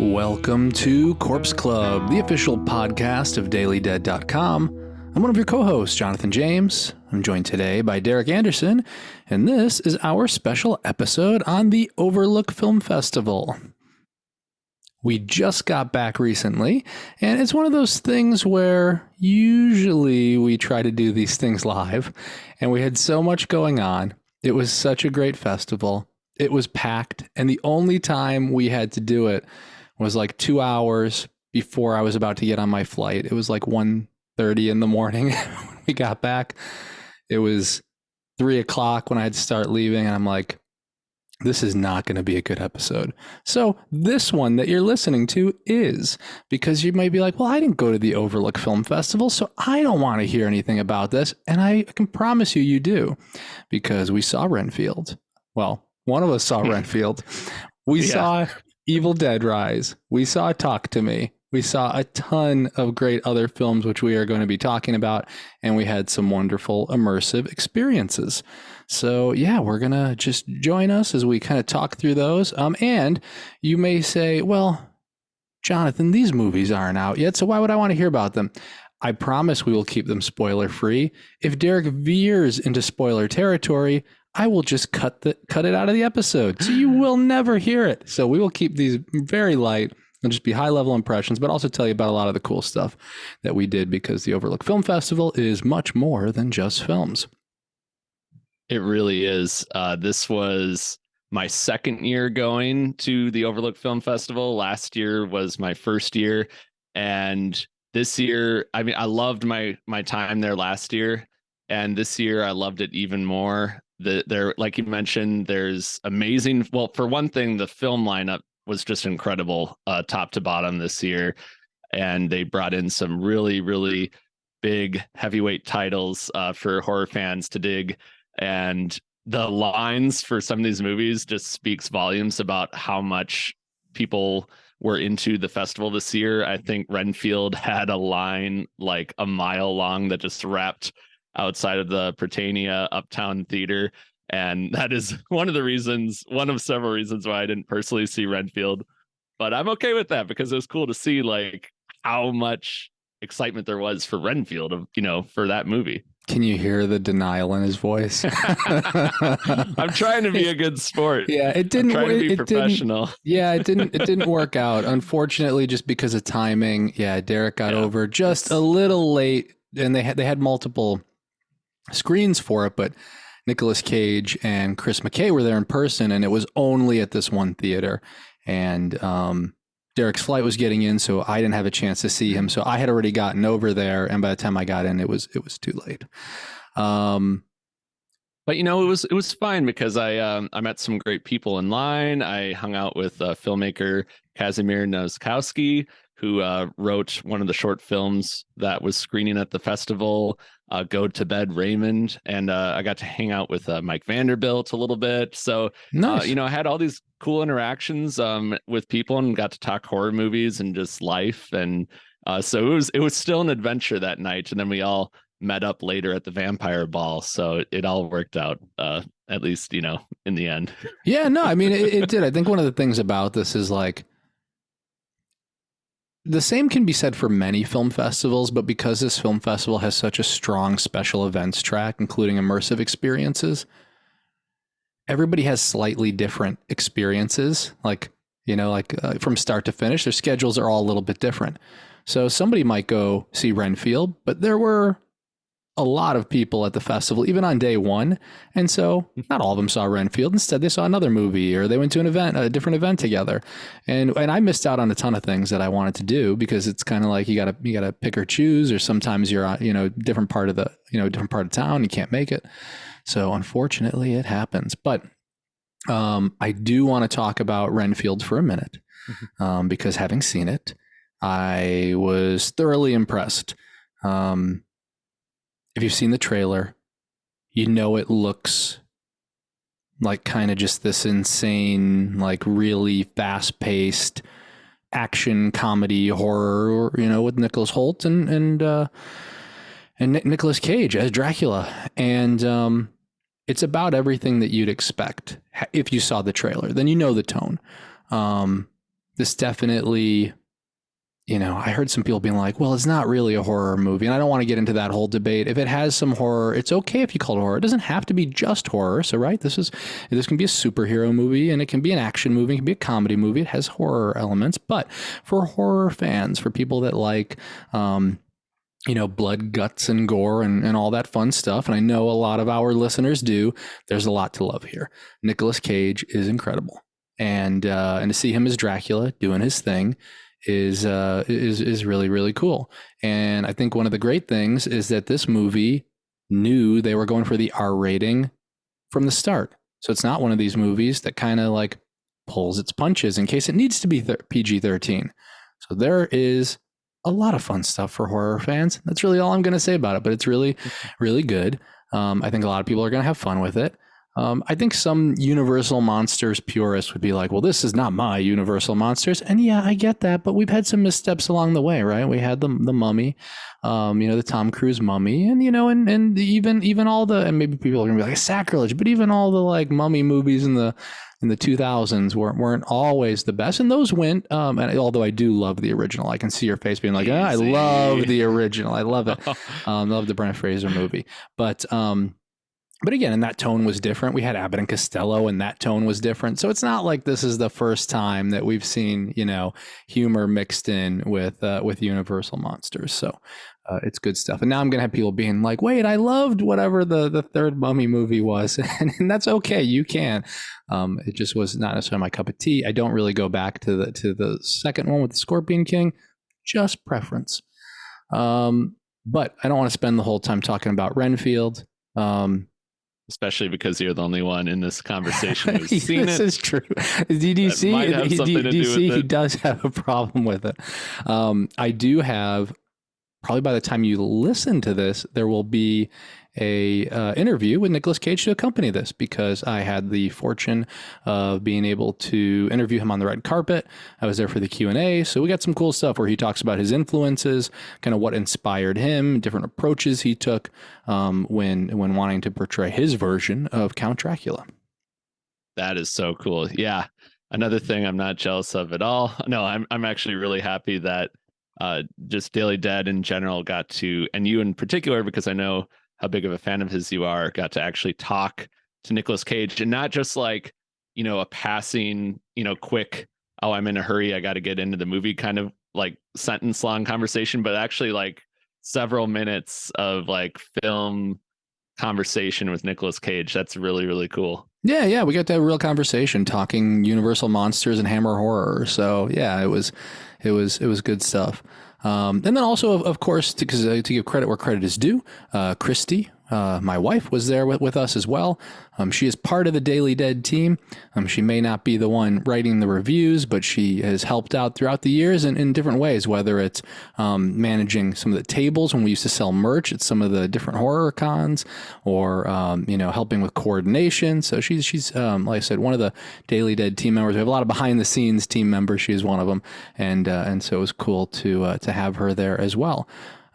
Welcome to Corpse Club, the official podcast of DailyDead.com. I'm one of your co-hosts, Jonathan James. I'm joined today by Derek Anderson, and this is our special episode on the Overlook Film Festival. We just got back recently, and it's one of those things where usually we try to do these things live, and we had so much going on. It was such a great festival. It was packed, and the only time we had to do it was like 2 hours before I was about to get on my flight. It was like 1:30 in the morning when we got back. It was 3 o'clock when I had to start leaving, and I'm like, this is not going to be a good episode. So this one that you're listening to is, because you might be like, well, I didn't go to the Overlook Film Festival, so I don't want to hear anything about this. And I can promise you do, because we saw Renfield. Well, one of us saw Renfield. We saw Evil Dead Rise. We saw Talk to Me. We saw a ton of great other films, which we are going to be talking about. And we had some wonderful immersive experiences. So yeah, we're going to just join us as we kind of talk through those. And you may say, well, Jonathan, these movies aren't out yet, so why would I want to hear about them? I promise we will keep them spoiler free. If Derek veers into spoiler territory, I will just cut it out of the episode, so you will never hear it. So we will keep these very light and just be high level impressions, but also tell you about a lot of the cool stuff that we did, because the Overlook Film Festival is much more than just films. It really is. This was my second year going to the Overlook Film Festival. Last year was my first year, and this year, I mean, I loved my time there last year, and this year I loved it even more. There, like you mentioned, there's amazing. Well, for one thing, the film lineup was just incredible, top to bottom this year, and they brought in some really, really big heavyweight titles for horror fans to dig. And the lines for some of these movies just speaks volumes about how much people were into the festival this year. I think Renfield had a line like a mile long that just wrapped outside of the Britannia Uptown Theater. And that is one of several reasons why I didn't personally see Renfield. But I'm okay with that, because it was cool to see like how much excitement there was for Renfield, for that movie. Can you hear the denial in his voice? I'm trying to be a good sport. Yeah, it didn't. I'm trying to be professional. It didn't work out, unfortunately, just because of timing. Yeah, Derek got over just a little late, and they had multiple screens for it, but Nicolas Cage and Chris McKay were there in person, and it was only at this one theater. And Derek's flight was getting in, so I didn't have a chance to see him. So I had already gotten over there, and by the time I got in, it was too late. But it was fine, because I met some great people in line. I hung out with filmmaker Kazimir Noskowski, who wrote one of the short films that was screening at the festival, Go to Bed, Raymond. And I got to hang out with Mike Vanderbilt a little bit. So, nice. I had all these cool interactions with people, and got to talk horror movies and just life. And so it was still an adventure that night. And then we all met up later at the vampire ball. So it all worked out, at least, in the end. Yeah, no, I mean, it did. I think one of the things about this is like, the same can be said for many film festivals, but because this film festival has such a strong special events track, including immersive experiences, everybody has slightly different experiences. From start to finish, their schedules are all a little bit different. So somebody might go see Renfield, but there were a lot of people at the festival, even on day one. And so not all of them saw Renfield. Instead, they saw another movie, or they went to a different event together. And I missed out on a ton of things that I wanted to do, because it's kind of like you gotta pick or choose, or sometimes you're different part of town, you can't make it. So unfortunately it happens. But I do want to talk about Renfield for a minute, because having seen it, I was thoroughly impressed. If you've seen the trailer, it looks like kind of just this insane, like really fast-paced action comedy horror, with Nicholas Hoult and Nicolas Cage as Dracula. And it's about everything that you'd expect if you saw the trailer. Then the tone. this definitely, I heard some people being like, well, it's not really a horror movie. And I don't want to get into that whole debate. If it has some horror, it's okay if you call it horror. It doesn't have to be just horror. So, right, this can be a superhero movie, and it can be an action movie, it can be a comedy movie. It has horror elements. But for horror fans, for people that like, blood, guts, and gore and all that fun stuff, and I know a lot of our listeners do, there's a lot to love here. Nicolas Cage is incredible. And to see him as Dracula doing his thing is really, really cool. And I think one of the great things is that this movie knew they were going for the R rating from the start. So it's not one of these movies that kind of like pulls its punches in case it needs to be PG-13. So there is a lot of fun stuff for horror fans. That's really all I'm going to say about it, but it's really, really good. I think a lot of people are going to have fun with it. I think some Universal Monsters purists would be like, well, this is not my Universal Monsters. And yeah, I get that, but we've had some missteps along the way, right? We had the Mummy, the Tom Cruise Mummy, and, and even all the, and maybe people are gonna be like sacrilege, but even all the like Mummy movies in the 2000s weren't always the best. And those went, and although I do love the original, I can see your face being like, I love the original. I love it. Love the Brendan Fraser movie. But again, and that tone was different. We had Abbott and Costello, and that tone was different. So it's not like this is the first time that we've seen, humor mixed in with Universal Monsters. So it's good stuff. And now I'm going to have people being like, wait, I loved whatever the third Mummy movie was. and that's okay. You can. It just was not necessarily my cup of tea. I don't really go back to the second one with the Scorpion King, just preference. But I don't want to spend the whole time talking about Renfield. Especially because you're the only one in this conversation who's seen this it. This is true. DDC, he does have a problem with it. I do have, probably by the time you listen to this, there will be a interview with Nicolas Cage to accompany this, because I had the fortune of being able to interview him on the red carpet. I was there for the Q&A, so we got some cool stuff where he talks about his influences, kind of what inspired him, different approaches he took when wanting to portray his version of Count Dracula. That is so cool. Yeah, another thing I'm not jealous of at all. No, I'm actually really happy that just Daily Dead in general got to, and you in particular, because I know how big of a fan of his you are, got to actually talk to Nicolas Cage, and not just like, a passing, quick, oh, I'm in a hurry, I got to get into the movie kind of like sentence long conversation, but actually like several minutes of like film conversation with Nicolas Cage. That's really, really cool. Yeah, we got to have a real conversation talking Universal Monsters and Hammer horror. So yeah, it was good stuff. And then also, of course, to give credit where credit is due, Christy, my wife, was there with us as well. She is part of the Daily Dead team. She may not be the one writing the reviews, but she has helped out throughout the years in different ways, whether it's managing some of the tables when we used to sell merch at some of the different horror cons, or helping with coordination. So she's like I said, one of the Daily Dead team members. We have a lot of behind the scenes team members. She is one of them, and so it was cool to have her there as well.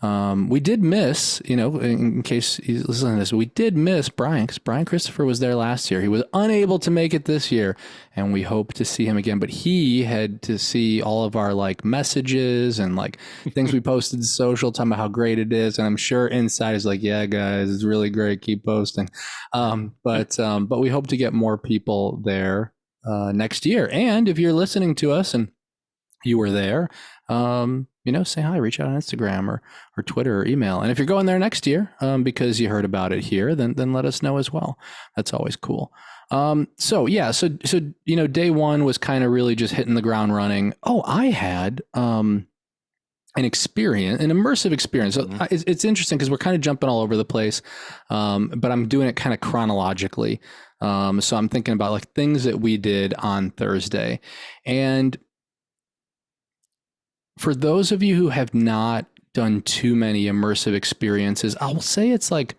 We did miss, in case he's listening to this, we did miss Brian, because Brian Christopher was there last year. He was unable to make it this year, and we hope to see him again. But he had to see all of our like messages and like things we posted to social, talking about how great it is. And I'm sure inside is like, yeah, guys, it's really great. Keep posting. But we hope to get more people there next year. And if you're listening to us and you were there, say hi, reach out on Instagram or Twitter or email. And if you're going there next year, because you heard about it here, then let us know as well. That's always cool. So day one was kind of really just hitting the ground running. Oh, I had, an immersive experience. So it's interesting because we're kind of jumping all over the place. But I'm doing it kind of chronologically. So I'm thinking about like things that we did on Thursday. And for those of you who have not done too many immersive experiences, I will say it's like,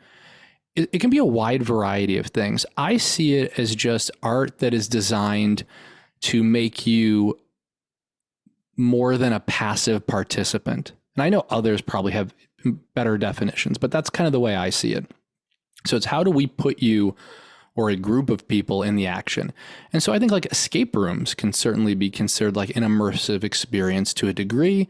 it can be a wide variety of things. I see it as just art that is designed to make you more than a passive participant. And I know others probably have better definitions, but that's kind of the way I see it. So it's how do we put you or a group of people in the action. And so I think like escape rooms can certainly be considered like an immersive experience to a degree.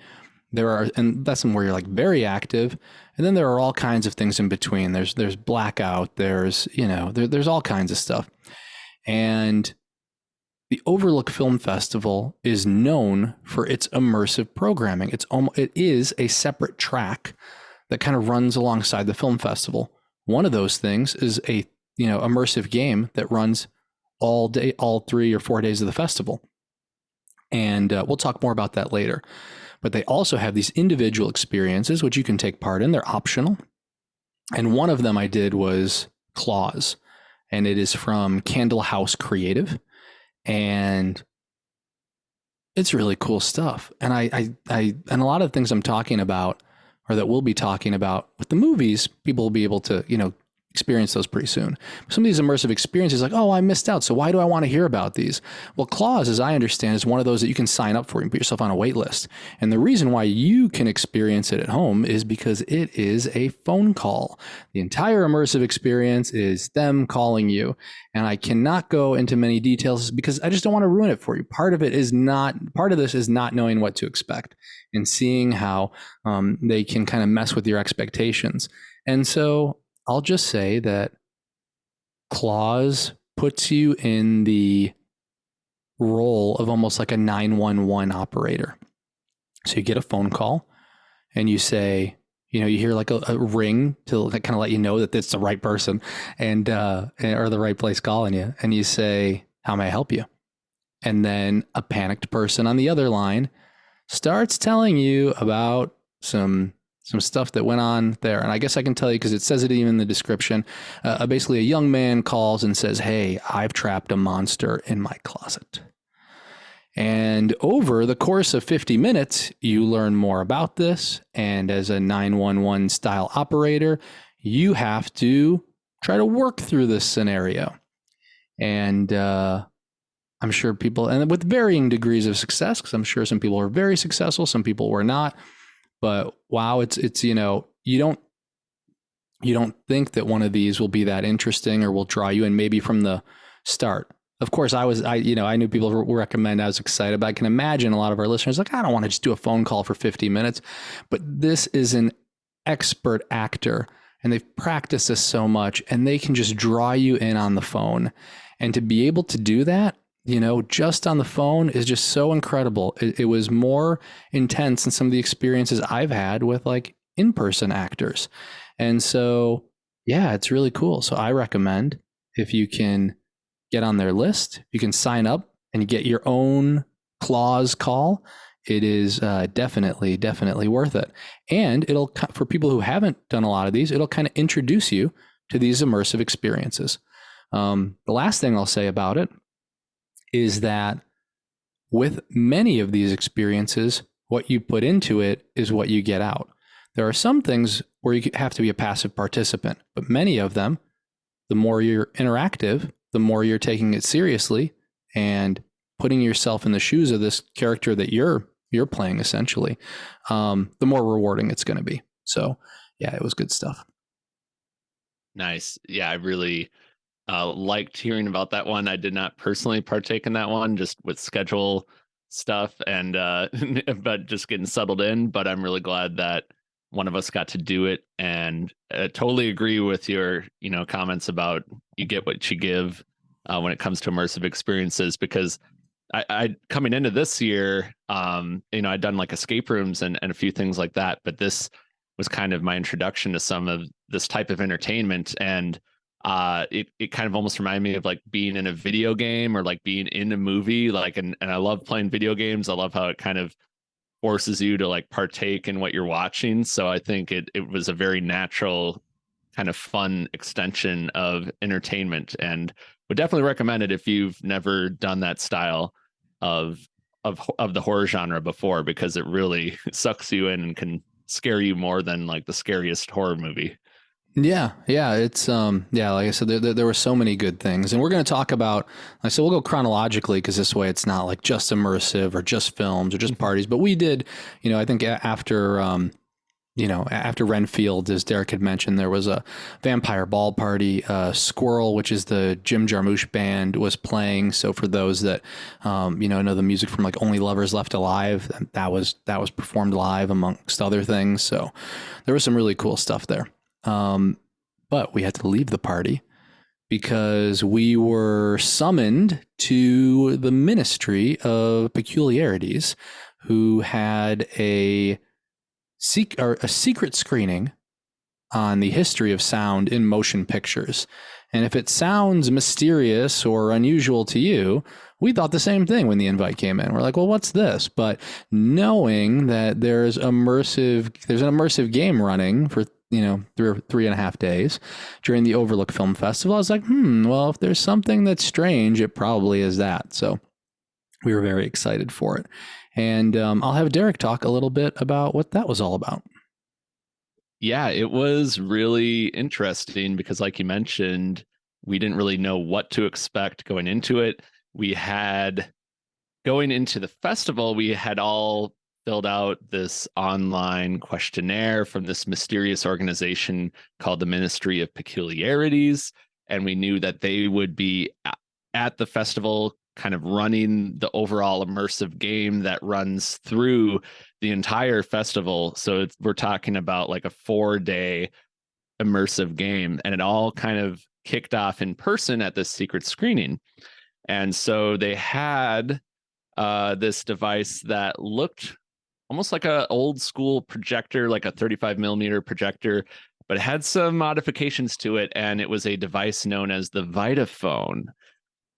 There are, and that's where you're like very active. And then there are all kinds of things in between. There's blackout, there's, there's all kinds of stuff. And the Overlook Film Festival is known for its immersive programming. It is a separate track that kind of runs alongside the film festival. One of those things is a immersive game that runs all day, all 3 or 4 days of the festival. And we'll talk more about that later. But they also have these individual experiences, which you can take part in. They're optional. And one of them I did was Claws, and it is from Candle House Creative. And it's really cool stuff. And I and a lot of the things I'm talking about, or that we'll be talking about with the movies, people will be able to, experience those pretty soon. Some of these immersive experiences, like, oh, I missed out, so why do I want to hear about these? Well, Claws, as I understand, is one of those that you can sign up for and put yourself on a wait list. And the reason why you can experience it at home is because it is a phone call. The entire immersive experience is them calling you. And I cannot go into many details because I just don't want to ruin it for you. Part of this is not knowing what to expect and seeing how they can kind of mess with your expectations. And so I'll just say that Claws puts you in the role of almost like a 911 operator. So you get a phone call and you say, you hear like a ring to kind of let you know that it's the right person and or the right place calling you. And you say, how may I help you? And then a panicked person on the other line starts telling you about some stuff that went on there. And I guess I can tell you because it says it even in the description. Basically, a young man calls and says, hey, I've trapped a monster in my closet. And over the course of 50 minutes, you learn more about this. And as a 911 style operator, you have to try to work through this scenario. And I'm sure people, and with varying degrees of success, because I'm sure some people were very successful, some people were not. But wow, it's you don't think that one of these will be that interesting or will draw you in maybe from the start. Of course, I knew people recommend. I was excited, but I can imagine a lot of our listeners like, I don't want to just do a phone call for 50 minutes. But this is an expert actor, and they've practiced this so much, and they can just draw you in on the phone. And to be able to do that, just on the phone is just so incredible. It was more intense than some of the experiences I've had with like in-person actors. And so, yeah, it's really cool. So I recommend if you can get on their list, you can sign up and get your own Claws call. It is definitely worth it. And it'll, for people who haven't done a lot of these, it'll kind of introduce you to these immersive experiences. The last thing I'll say about it is that with many of these experiences, what you put into it is what you get out. There are some things where you have to be a passive participant, but many of them, the more you're interactive, the more you're taking it seriously and putting yourself in the shoes of this character that you're playing essentially, the more rewarding it's going to be. So yeah, it was good stuff. Nice. Yeah, I really liked hearing about that one. I did not personally partake in that one, just with schedule stuff and but just getting settled in. But I'm really glad that one of us got to do it, and totally agree with your comments about you get what you give when it comes to immersive experiences. Because I coming into this year, I'd done like escape rooms and a few things like that, but this was kind of my introduction to some of this type of entertainment. And it kind of almost reminded me of like being in a video game or like being in a movie, like, and I love playing video games. I love how it kind of forces you to like partake in what you're watching. So I think it was a very natural kind of fun extension of entertainment, and would definitely recommend it if you've never done that style of the horror genre before, because it really sucks you in and can scare you more than like the scariest horror movie. Yeah. It's like I said, there were so many good things, and we're going to talk about. I said we'll go chronologically because this way it's not like just immersive or just films or just parties. But we did, I think after after Renfield, as Derek had mentioned, there was a vampire ball party. Squirrel, which is the Jim Jarmusch band, was playing. So for those that, know the music from like Only Lovers Left Alive, that was performed live amongst other things. So there was some really cool stuff there. But we had to leave the party because we were summoned to the Ministry of Peculiarities, who had a secret screening on the history of sound in motion pictures. And if it sounds mysterious or unusual to you, we thought the same thing when the invite came in. We're like, well, what's this? But knowing that there's an immersive game running for 3.5 days during the Overlook Film Festival, I was like, well, if there's something that's strange, it probably is that. So we were very excited for it. And I'll have Derek talk a little bit about what that was all about. Yeah, it was really interesting because, like you mentioned, we didn't really know what to expect going into it. Going into the festival, we had all filled out this online questionnaire from this mysterious organization called the Ministry of Peculiarities. And we knew that they would be at the festival kind of running the overall immersive game that runs through the entire festival. So we're talking about like a 4-day immersive game, and it all kind of kicked off in person at this secret screening. And so they had this device that looked almost like an old school projector, like a 35 millimeter projector, but it had some modifications to it. And it was a device known as the Vitaphone.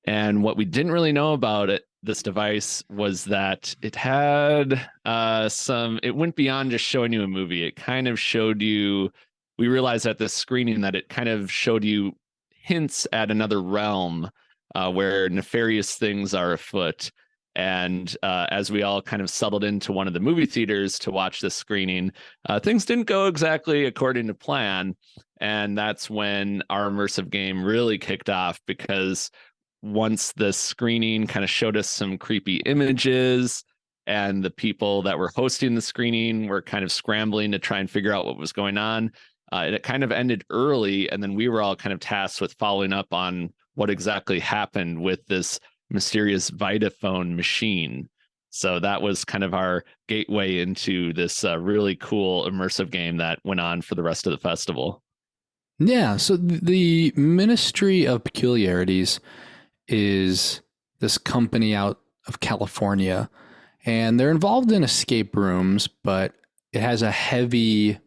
And what we didn't really know about this device was that it had it went beyond just showing you a movie. It kind of showed you, we realized at this screening that it kind of showed you hints at another realm where nefarious things are afoot. And as we all kind of settled into one of the movie theaters to watch this screening, things didn't go exactly according to plan. And that's when our immersive game really kicked off, because once the screening kind of showed us some creepy images, and the people that were hosting the screening were kind of scrambling to try and figure out what was going on, it kind of ended early. And then we were all kind of tasked with following up on what exactly happened with this mysterious Vitaphone machine. So that was kind of our gateway into this really cool immersive game that went on for the rest of the festival. Yeah. So the Ministry of Peculiarities is this company out of California, and they're involved in escape rooms, but it has a heavy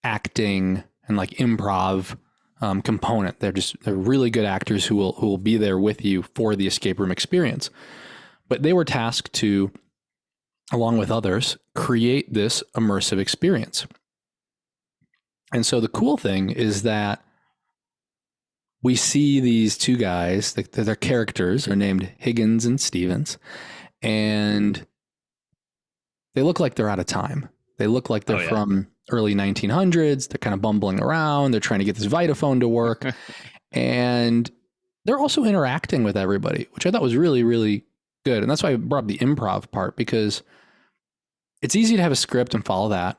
acting and like improv component. They're really good actors who will be there with you for the escape room experience. But they were tasked to, along with others, create this immersive experience. And so the cool thing is that we see these two guys, their characters are named Higgins and Stevens, and they look like they're out of time. They look like they're from early 1900s. They're kind of bumbling around. They're trying to get this Vitaphone to work. And they're also interacting with everybody, which I thought was really, really good. And that's why I brought up the improv part, because it's easy to have a script and follow that.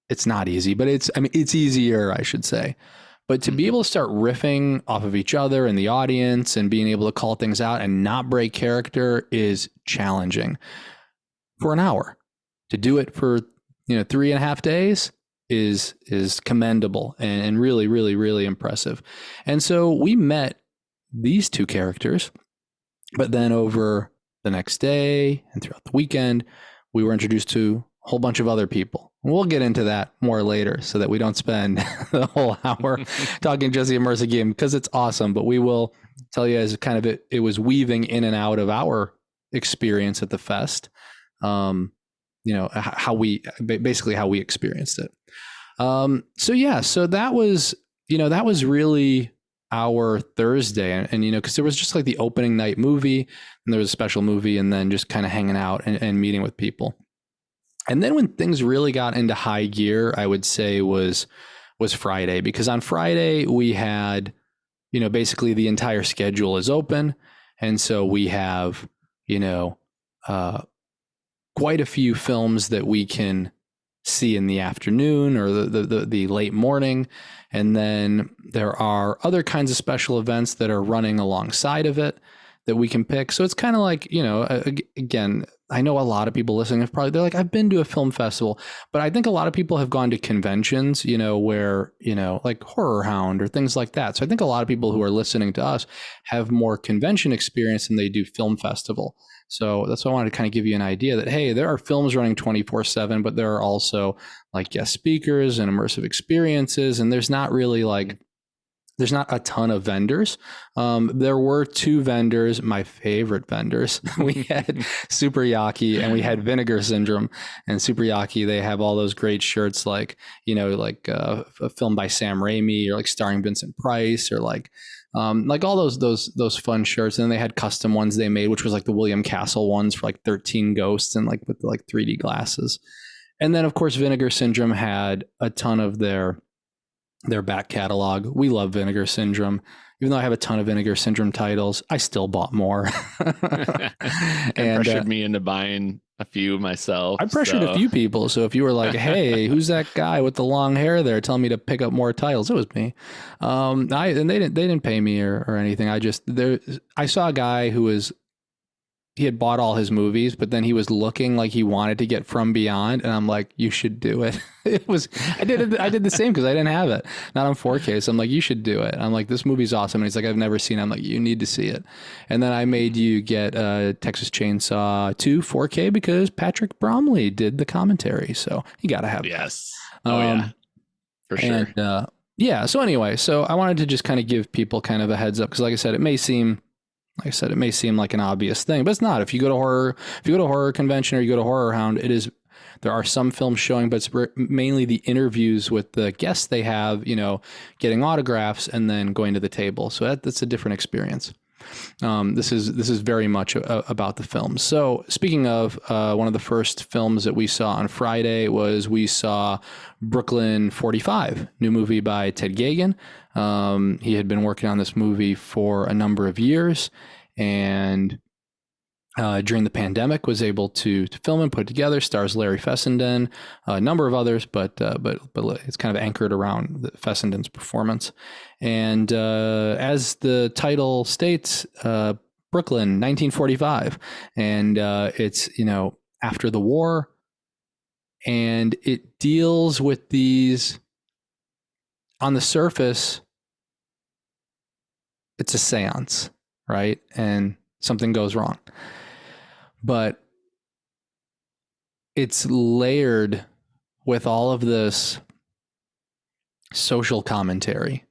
It's not easy, but it's easier, I should say. But to be able to start riffing off of each other and the audience and being able to call things out and not break character is challenging. For an hour, to do it for 3.5 days is commendable and really, really, really impressive. And so we met these two characters, but then over the next day and throughout the weekend, we were introduced to a whole bunch of other people. We'll get into that more later so that we don't spend the whole hour talking just the immersive game, because it's awesome. But we will tell you as kind of it was weaving in and out of our experience at the fest. How we experienced it. So that was really our Thursday. And because there was just like the opening night movie, and there was a special movie, and then just kind of hanging out and meeting with people. And then when things really got into high gear, I would say was Friday, because on Friday we had, basically the entire schedule is open. And so we have, quite a few films that we can see in the afternoon or the late morning. And then there are other kinds of special events that are running alongside of it that we can pick. So it's kind of like, again, I know a lot of people listening have probably, they're like, I've been to a film festival, but I think a lot of people have gone to conventions, where, like Horror Hound or things like that. So I think a lot of people who are listening to us have more convention experience than they do film festival. So that's why I wanted to kind of give you an idea that, hey, there are films running 24/7, but there are also like guest speakers and immersive experiences. And there's not a ton of vendors. There were two vendors, my favorite vendors. We had Super Yaki and we had Vinegar Syndrome. And Super Yaki, they have all those great shirts like, a film by Sam Raimi or like starring Vincent Price or like all those fun shirts. And then they had custom ones they made, which was like the William Castle ones for like 13 ghosts and like with like 3D glasses. And then of course, Vinegar Syndrome had a ton of their back catalog. We love Vinegar Syndrome. Even though I have a ton of Vinegar Syndrome titles, I still bought more. And pressured me into buying a few myself. I pressured a few people. So if you were like, hey, who's that guy with the long hair there telling me to pick up more titles? It was me. And they didn't pay me or anything. I saw a guy he had bought all his movies, but then he was looking like he wanted to get From Beyond, and I'm like, you should do it. I did the same because I didn't have it, not on 4K. So I'm like, you should do it. I'm like, this movie's awesome. And he's like, I've never seen it. I'm like, you need to see it. And then I made you get Texas Chainsaw 2 4K because Patrick Bromley did the commentary. So you got to have yes. Yeah, for sure. And so anyway, so I wanted to just kind of give people kind of a heads up because like I said, it may seem like an obvious thing, but it's not. If you go to horror convention or you go to Horror Hound, there are some films showing, but it's mainly the interviews with the guests they have, getting autographs and then going to the table. So that's a different experience. This is very much about the film. So speaking of one of the first films that we saw on Friday we saw Brooklyn 45, new movie by Ted Geoghegan. He had been working on this movie for a number of years, and during the pandemic was able to film and put it together. Stars Larry Fessenden, a number of others, but it's kind of anchored around Fessenden's performance. And as the title states, Brooklyn 1945, and it's after the war, and it deals with these. On the surface, it's a seance, right? And something goes wrong. But it's layered with all of this social commentary.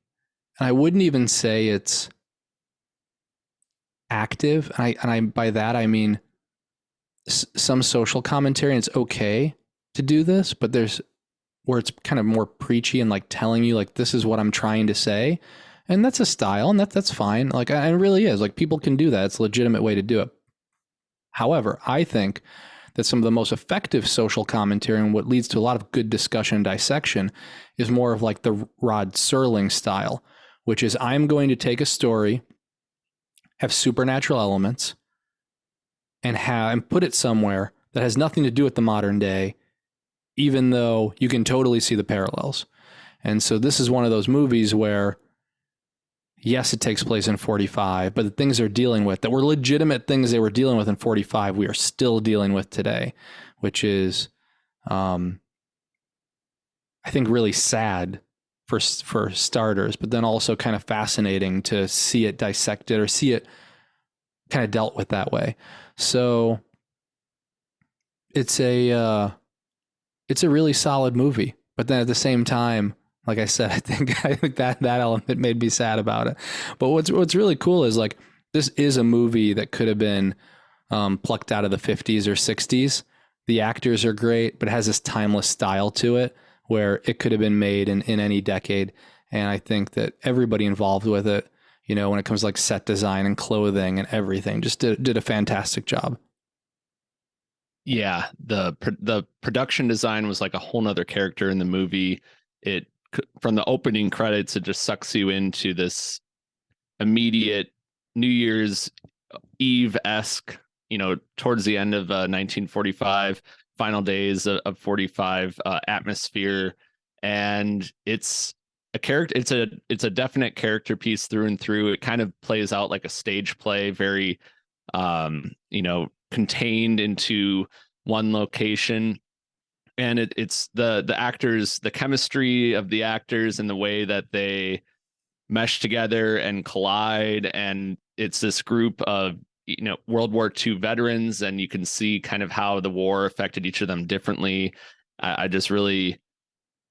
And I wouldn't even say it's active. And I by that, I mean some social commentary, and it's okay to do this, but there's where it's kind of more preachy and like telling you like, this is what I'm trying to say. And that's a style, and that's fine. Like, it really is. Like, people can do that. It's a legitimate way to do it. However, I think that some of the most effective social commentary and what leads to a lot of good discussion and dissection is more of like the Rod Serling style, which is I'm going to take a story, have supernatural elements, and put it somewhere that has nothing to do with the modern day, even though you can totally see the parallels. And so this is one of those movies where, yes, it takes place in 45, but the things they're dealing with that were legitimate things they were dealing with in 45, we are still dealing with today, which is, I think, really sad for starters, but then also kind of fascinating to see it dissected or see it kind of dealt with that way. So it's a really solid movie, but then at the same time, like I said, I think that element made me sad about it. But what's really cool is like, this is a movie that could have been plucked out of the 50s or 60s. The actors are great, but it has this timeless style to it where it could have been made in any decade. And I think that everybody involved with it, when it comes to like set design and clothing and everything, just did a fantastic job. Yeah, the production design was like a whole nother character in the movie. It, from the opening credits, it just sucks you into this immediate New Year's Eve-esque, towards the end of 1945, final days of 45 atmosphere, and it's a character. It's a definite character piece through and through. It kind of plays out like a stage play, very contained into one location. And it's the actors, the chemistry of the actors and the way that they mesh together and collide. And it's this group of World War II veterans, and you can see kind of how the war affected each of them differently. I just really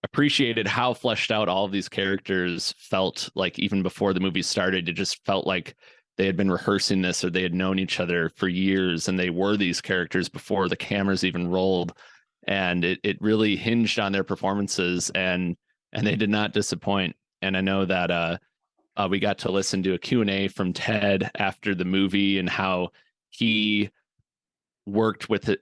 appreciated how fleshed out all of these characters felt. Like even before the movie started, it just felt like they had been rehearsing this, or they had known each other for years, and they were these characters before the cameras even rolled. And it really hinged on their performances, and they did not disappoint. And I know that we got to listen to a Q&A from Ted after the movie, and how he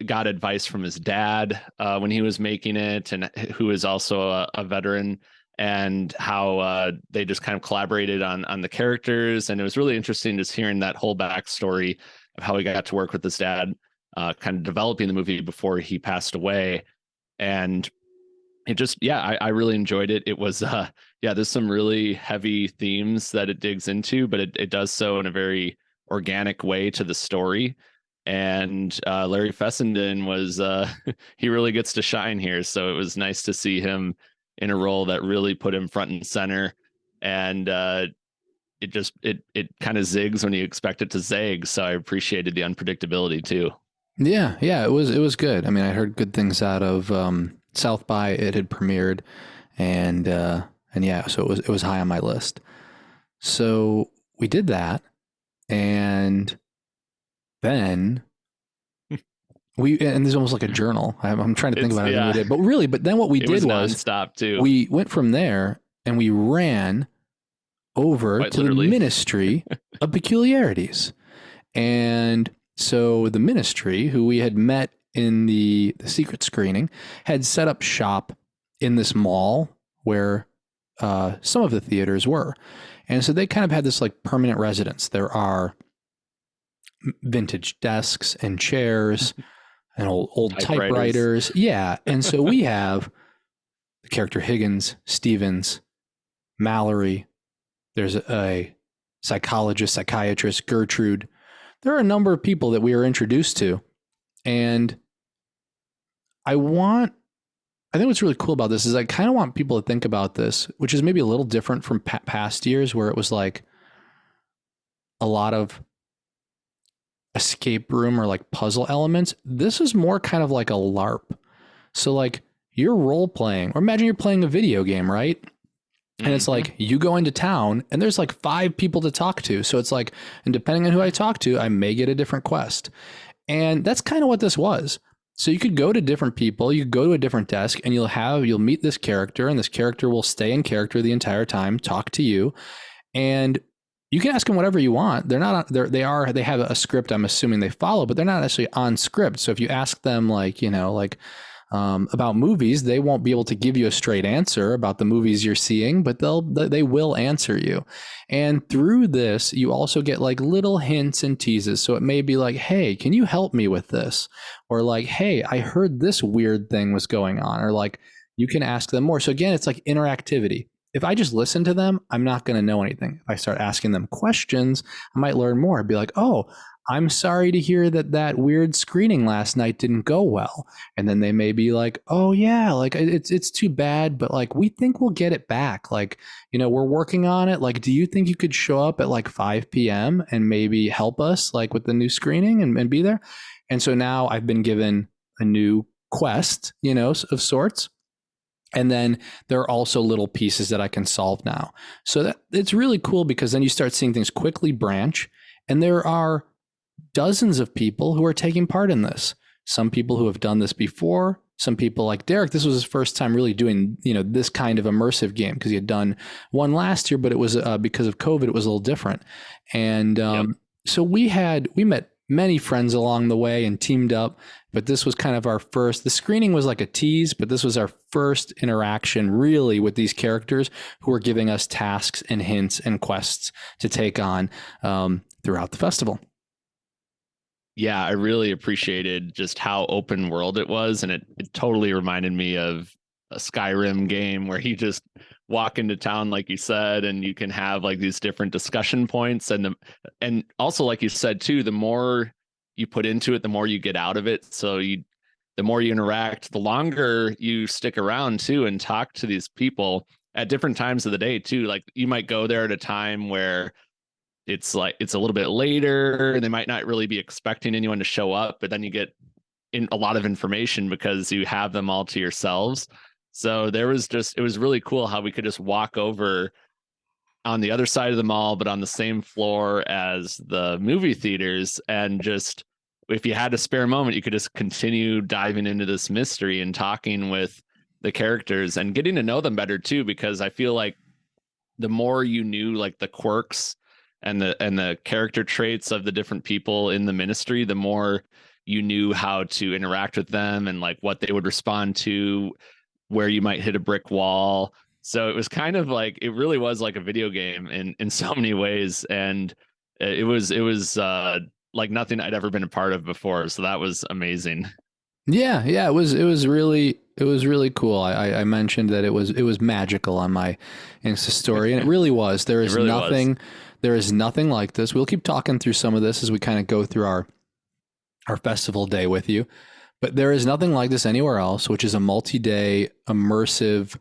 got advice from his dad when he was making it, and who is also a veteran, and how they just kind of collaborated on the characters. And it was really interesting just hearing that whole backstory of how he got to work with his dad, kind of developing the movie before he passed away. And it just, I really enjoyed it. It was, there's some really heavy themes that it digs into, but it does so in a very organic way to the story. And Larry Fessenden was, he really gets to shine here. So it was nice to see him in a role that really put him front and center. And it kind of zigs when you expect it to zag. So I appreciated the unpredictability too. Yeah, it was good. I mean, I heard good things out of South by. It had premiered, and yeah, so it was high on my list. So we did that, and then and there's almost like a journal. I'm trying to think about everything we did, but then what we did was nonstop too. We went from there and we ran over Quite to literally. the Ministry of Peculiarities. And so the Ministry, who we had met in the secret screening, had set up shop in this mall where some of the theaters were. And so they kind of had this like permanent residence. There are vintage desks and chairs and old typewriters. Yeah. And so we have the character Higgins, Stevens, Mallory. There's a psychologist, psychiatrist, Gertrude. There are a number of people that we are introduced to. And I think what's really cool about this is I kind of want people to think about this, which is maybe a little different from past years where it was like a lot of escape room or like puzzle elements. This is more kind of like a LARP. So like you're role playing, or imagine you're playing a video game, right? And it's like you go into town and there's like 5 people to talk to. So it's like, and depending on who I talk to, I may get a different quest. And that's kind of what this was. So you could go to different people, you could go to a different desk, and you'll meet this character, and this character will stay in character the entire time, talk to you, and you can ask them whatever you want. They have a script, I'm assuming they follow, but they're not actually on script. So if you ask them about movies, they won't be able to give you a straight answer about the movies you're seeing, but they will answer you. And through this, you also get like little hints and teases. So it may be like, hey, can you help me with this? Or like, hey, I heard this weird thing was going on. Or like, you can ask them more. So again, it's like interactivity. If I just listen to them, I'm not going to know anything. If I start asking them questions, I might learn more. I'd be like, oh, I'm sorry to hear that weird screening last night didn't go well. And then they may be like, oh yeah, like it's too bad, but like we think we'll get it back. Like, we're working on it. Like, do you think you could show up at like 5 p.m. and maybe help us like with the new screening and be there? And so now I've been given a new quest, of sorts. And then there are also little pieces that I can solve now. So that it's really cool because then you start seeing things quickly branch, and there are dozens of people who are taking part in this. Some people who have done this before, some people like Derek, this was his first time really doing, this kind of immersive game because he had done one last year, but it was because of COVID, it was a little different. And so we met many friends along the way and teamed up, but this was kind of the screening was like a tease, but this was our first interaction really with these characters who were giving us tasks and hints and quests to take on throughout the festival. yeah, I really appreciated just how open world it was, and it totally reminded me of a Skyrim game where you just walk into town, like you said, and you can have like these different discussion points, and also like you said too, the more you put into it, the more you get out of it. So the more you interact, the longer you stick around too, and talk to these people at different times of the day too. Like you might go there at a time where it's like it's a little bit later, they might not really be expecting anyone to show up, but then you get in a lot of information because you have them all to yourselves. So it was really cool how we could just walk over on the other side of the mall, but on the same floor as the movie theaters, and just if you had a spare moment, you could just continue diving into this mystery and talking with the characters and getting to know them better too, because I feel like the more you knew like the quirks and the character traits of the different people in the ministry, the more you knew how to interact with them and like what they would respond to, where you might hit a brick wall. So it was kind of like it really was like a video game in so many ways, and it was like nothing I'd ever been a part of before. So that was amazing. Yeah, it was really cool. I mentioned that it was magical on my Insta story, and it really was. There is really was. there is nothing like this. We'll keep talking through some of this as we kind of go through our festival day with you. But there is nothing like this anywhere else, which is a multi-day immersive,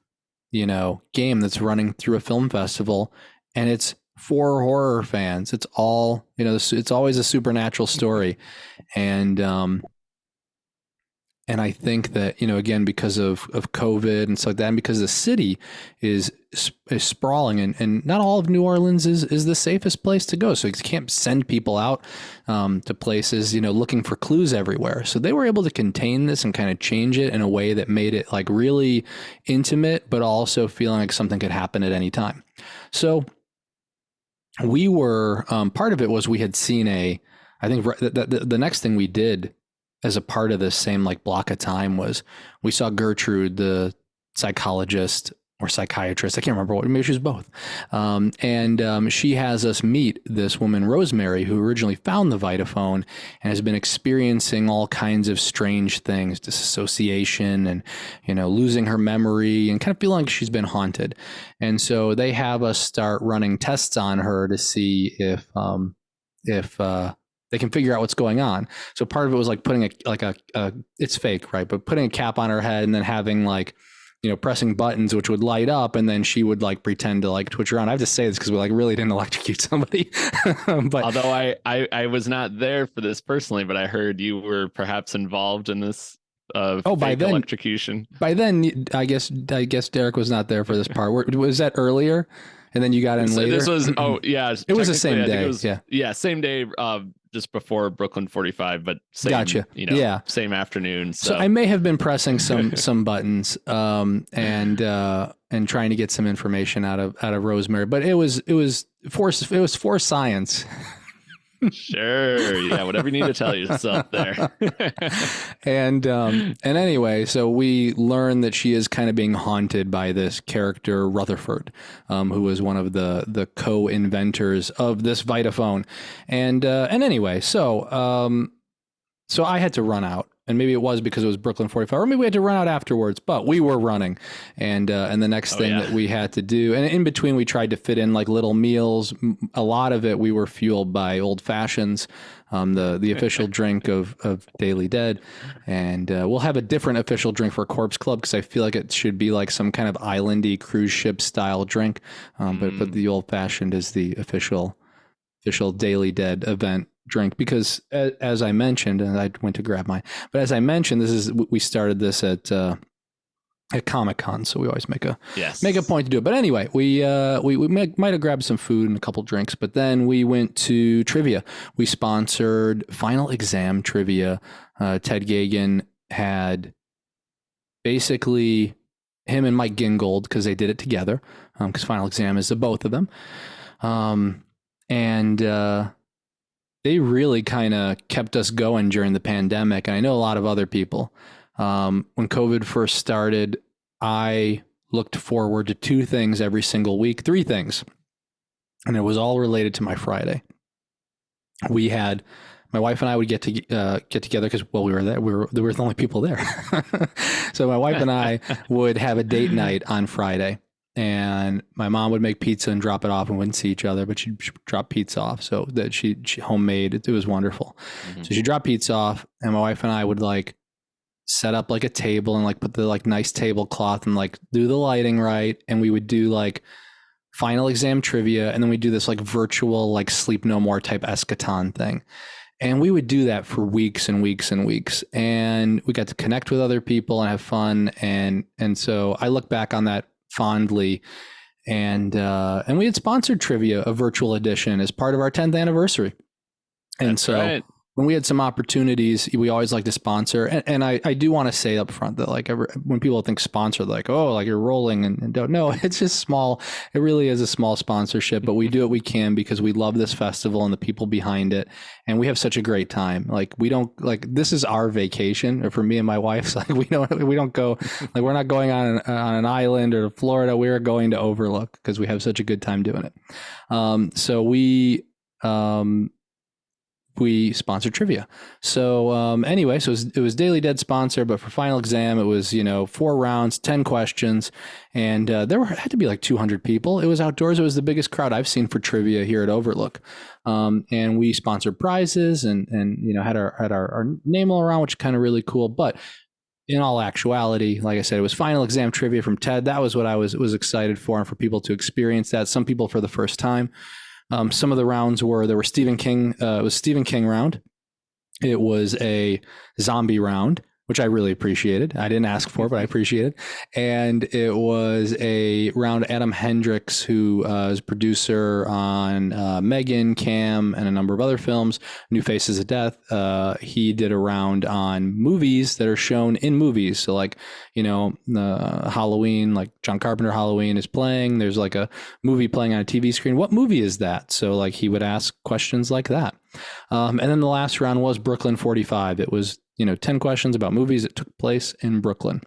game that's running through a film festival, and it's for horror fans. It's all, it's always a supernatural story. And I think that, again, because of COVID and stuff like that, and because the city is sprawling, and not all of New Orleans is the safest place to go. So you can't send people out to places, looking for clues everywhere. So they were able to contain this and kind of change it in a way that made it like really intimate, but also feeling like something could happen at any time. So we were, part of it was we had seen I think the next thing we did as a part of this same like block of time was we saw Gertrude, the psychologist or psychiatrist. I can't remember what, maybe she was both. And she has us meet this woman, Rosemary, who originally found the Vitaphone and has been experiencing all kinds of strange things, disassociation and, losing her memory and kind of feeling like she's been haunted. And so they have us start running tests on her to see if they can figure out what's going on. So part of it was like putting it's fake, right? But putting a cap on her head and then having like, pressing buttons, which would light up, and then she would like pretend to like twitch around. I have to say this because we like really didn't electrocute somebody. But although I was not there for this personally, but I heard you were perhaps involved in this by then electrocution. By then, I guess Derek was not there for this part. Was that earlier? And then you got in later? This was, it was the same day. Yeah, same day, just before Brooklyn 45, but same, gotcha. Same afternoon. So I may have been pressing some buttons and trying to get some information out of Rosemary, but it was for science. Sure. Yeah. Whatever you need to tell yourself there. And anyway, so we learn that she is kind of being haunted by this character, Rutherford, who was one of the co-inventors of this Vitaphone. And anyway, so I had to run out. And maybe it was because it was Brooklyn 45, or maybe we had to run out afterwards, but we were running. And the next thing that we had to do, and in between we tried to fit in like little meals. A lot of it we were fueled by old fashions, the official drink of Daily Dead. And we'll have a different official drink for Corpse Club because I feel like it should be like some kind of islandy cruise ship style drink. But the old fashioned is the official Daily Dead event drink, because as I mentioned, and I went to grab mine, but as I mentioned, we started this at Comic-Con, so we always make a point to do it. But anyway, we might have grabbed some food and a couple drinks, but then we went to trivia. We sponsored Final Exam trivia. Ted Geoghegan had basically him and Mike Gingold, because they did it together, because Final Exam is the both of them. And they really kind of kept us going during the pandemic. And I know a lot of other people. When COVID first started, I looked forward to 2 things every single week, 3 things. And it was all related to my Friday. We had my wife and I would get together because, well, we were there. There were the only people there. So my wife and I would have a date night on Friday, and my mom would make pizza and drop it off, and wouldn't see each other, but she'd drop pizza off. So that she homemade it. It was wonderful. Mm-hmm. So she dropped pizza off, and my wife and I would like set up like a table and like put the like nice tablecloth and like do the lighting right. And we would do like final exam trivia. And then we do this like virtual, like Sleep No More type eschaton thing. And we would do that for weeks and weeks and weeks. And we got to connect with other people and have fun. And so I look back on that fondly. And we had sponsored trivia, a virtual edition, as part of our 10th anniversary. And That's so right. When we had some opportunities, we always like to sponsor. And I do want to say up front that like when people think sponsor, they're like, oh, like you're rolling and don't know. It's just small. It really is a small sponsorship, but we do what we can because we love this festival and the people behind it. And we have such a great time. Like we don't like, this is our vacation, or for me and my wife's, like we don't go, like we're not going on an island or to Florida. We're going to Overlook because we have such a good time doing it. So we sponsored trivia. So anyway, so it was Daily Dead sponsor, but for final exam, it was, 4 rounds, 10 questions. And there had to be like 200 people. It was outdoors. It was the biggest crowd I've seen for trivia here at Overlook. And we sponsored prizes and had our name all around, which is kind of really cool. But in all actuality, like I said, it was final exam trivia from Ted. That was what I was excited for, and for people to experience that. Some people for the first time. Some of the rounds there were Stephen King. It was Stephen King round. It was a zombie round, which I really appreciated. I didn't ask for, but I appreciated. And it was a round Adam Hendricks, who is producer on Megan, Cam, and a number of other films, New Faces of Death. He did a round on movies that are shown in movies. So like, Halloween, like John Carpenter Halloween is playing. There's like a movie playing on a TV screen. What movie is that? So like he would ask questions like that. And then the last round was Brooklyn 45. It was 10 questions about movies that took place in Brooklyn.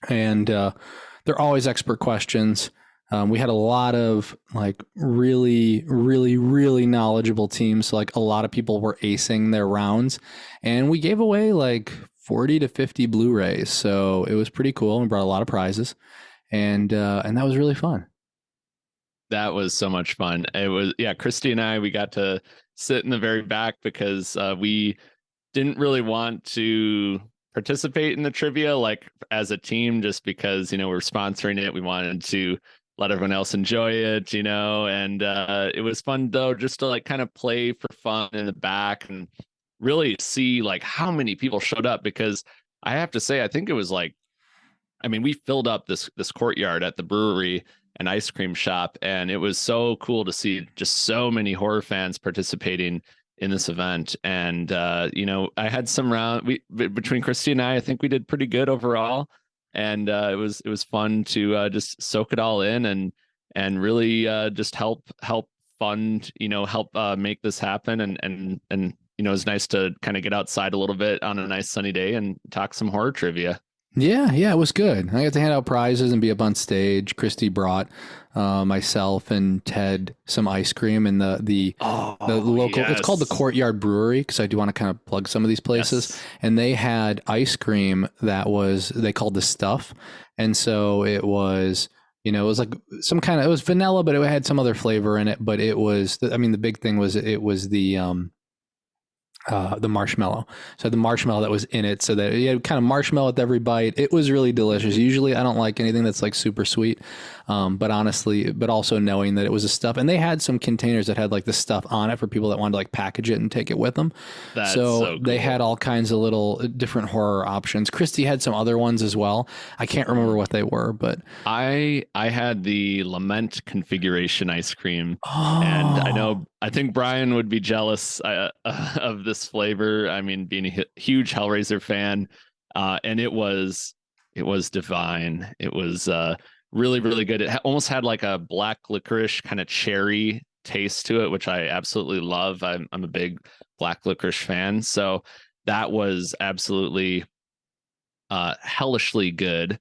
And they're always expert questions. We had a lot of like really, really, really knowledgeable teams. So like a lot of people were acing their rounds, and we gave away like 40 to 50 Blu-rays. So it was pretty cool. We brought a lot of prizes, and that was really fun. That was so much fun. It was, Christy and I, we got to sit in the very back because we didn't really want to participate in the trivia like as a team, just because we're sponsoring it. We wanted to let everyone else enjoy it, and it was fun though, just to like kind of play for fun in the back and really see like how many people showed up. Because I have to say, I think it was like, we filled up this courtyard at the brewery and ice cream shop, and it was so cool to see just so many horror fans participating in this event. And I had some between Christy and I think we did pretty good overall, and it was fun to just soak it all in and really just help fund, help make this happen. And it was nice to kind of get outside a little bit on a nice sunny day and talk some horror trivia. Yeah, it was good. I got to hand out prizes and be up on stage. Christy brought myself and Ted some ice cream in the local. Yes. It's called the Courtyard Brewery, because I do want to kind of plug some of these places. Yes. And they had ice cream that they called the stuff, and so it was. It was like it was vanilla, but it had some other flavor in it. But it was, the big thing was it was the marshmallow. So the marshmallow that was in it, so that you had kind of marshmallow with every bite. It was really delicious. Usually I don't like anything that's like super sweet. But also knowing that it was a stuff, and they had some containers that had like the stuff on it for people that wanted to like package it and take it with them. That's so cool. They had all kinds of little different horror options. Christy had some other ones as well. I can't remember what they were, but I had the Lament configuration ice cream. And I think Brian would be jealous of this flavor. Being a huge Hellraiser fan, and it was divine. It was really, really good. It almost had like a black licorice kind of cherry taste to it, which I absolutely love. I'm a big black licorice fan, so that was absolutely hellishly good,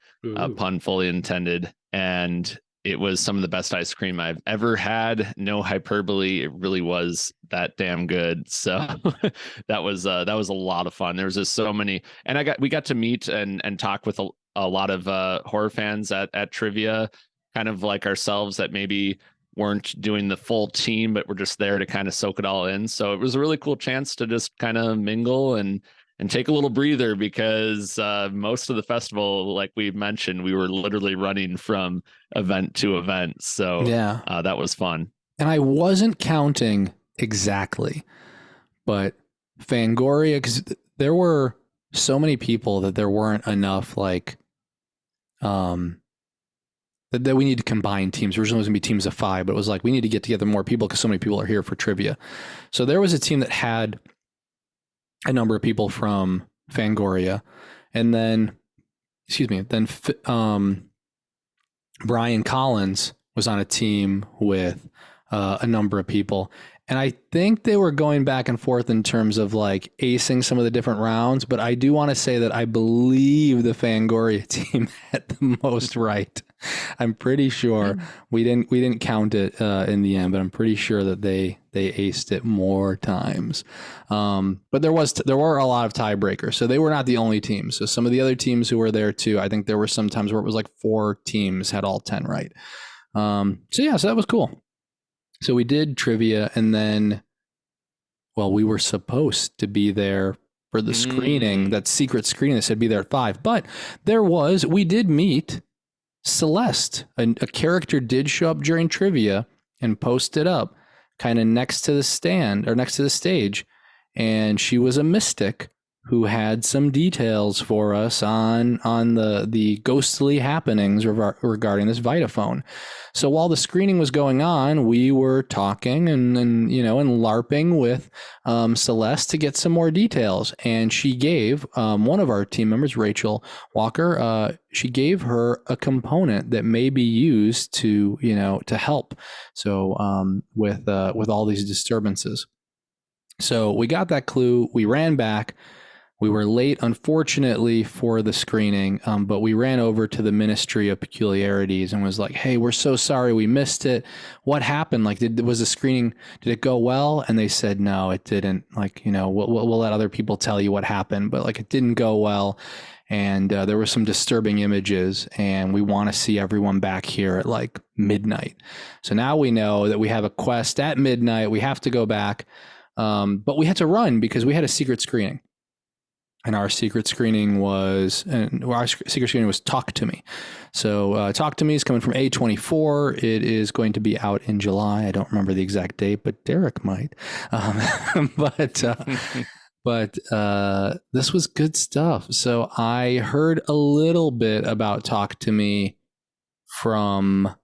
pun fully intended. And it was some of the best ice cream I've ever had. No hyperbole. It really was that damn good. So that was a lot of fun. There was just so many, and we got to meet and talk with a lot of horror fans at trivia, kind of like ourselves that maybe weren't doing the full team, but were just there to kind of soak it all in. So it was a really cool chance to just kind of mingle and take a little breather, because most of the festival, like we mentioned, we were literally running from event to event. So Yeah. that was fun. And I wasn't counting exactly, but Fangoria, because there were so many people that there weren't enough that we need to combine teams. Originally it was going to be teams of 5, but it was like, we need to get together more people because so many people are here for trivia. So there was a team that had a number of people from Fangoria, and then, Brian Collins was on a team with a number of people. And I think they were going back and forth in terms of like acing some of the different rounds. But I do want to say that I believe the Fangoria team had the most right. I'm pretty sure we didn't count it in the end, but I'm pretty sure that they aced it more times. But there were a lot of tiebreakers, so they were not the only team. So some of the other teams who were there too, I think there were some times where it was like 4 teams had all 10 right. So that was cool. So we did trivia, and then, well, we were supposed to be there for the screening, that secret screening that said be there at 5. But we did meet Celeste. A character did show up during trivia and posted up kind of next to the stand or next to the stage. And she was a mystic who had some details for us on the ghostly happenings regarding this Vitaphone. So while the screening was going on, we were talking and LARPing with Celeste to get some more details. And she gave one of our team members, Rachel Walker, she gave her a component that may be used to help. So with all these disturbances. So we got that clue. We ran back. We were late, unfortunately, for the screening, but we ran over to the Ministry of Peculiarities and was like, hey, we're so sorry we missed it. What happened? Like, was the screening, did it go well? And they said, no, it didn't. Like, we'll let other people tell you what happened, but like, it didn't go well. And there were some disturbing images, and we want to see everyone back here at like midnight. So now we know that we have a quest at midnight. We have to go back, but we had to run because we had a secret screening. And our secret screening was Talk to Me. So Talk to Me is coming from A24. It is going to be out in July. I don't remember the exact date, but Derek might. But this was good stuff. So I heard a little bit about Talk to Me from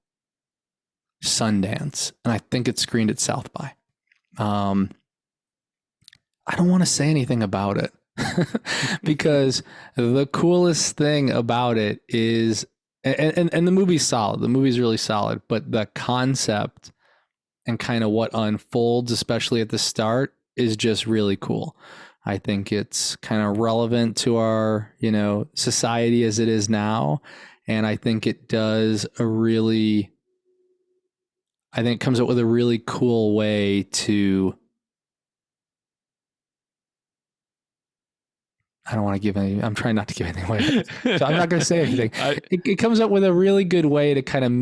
Sundance, and I think it screened at South by. I don't want to say anything about it. Because the coolest thing about it is, and the movie's solid. The movie's really solid, but the concept and kind of what unfolds, especially at the start, is just really cool. I think it's kind of relevant to our, society as it is now. And I think it does comes up with a really cool way to, I don't want to give any, I'm trying not to give anything away. So I'm not going to say anything. It comes up with a really good way to kind of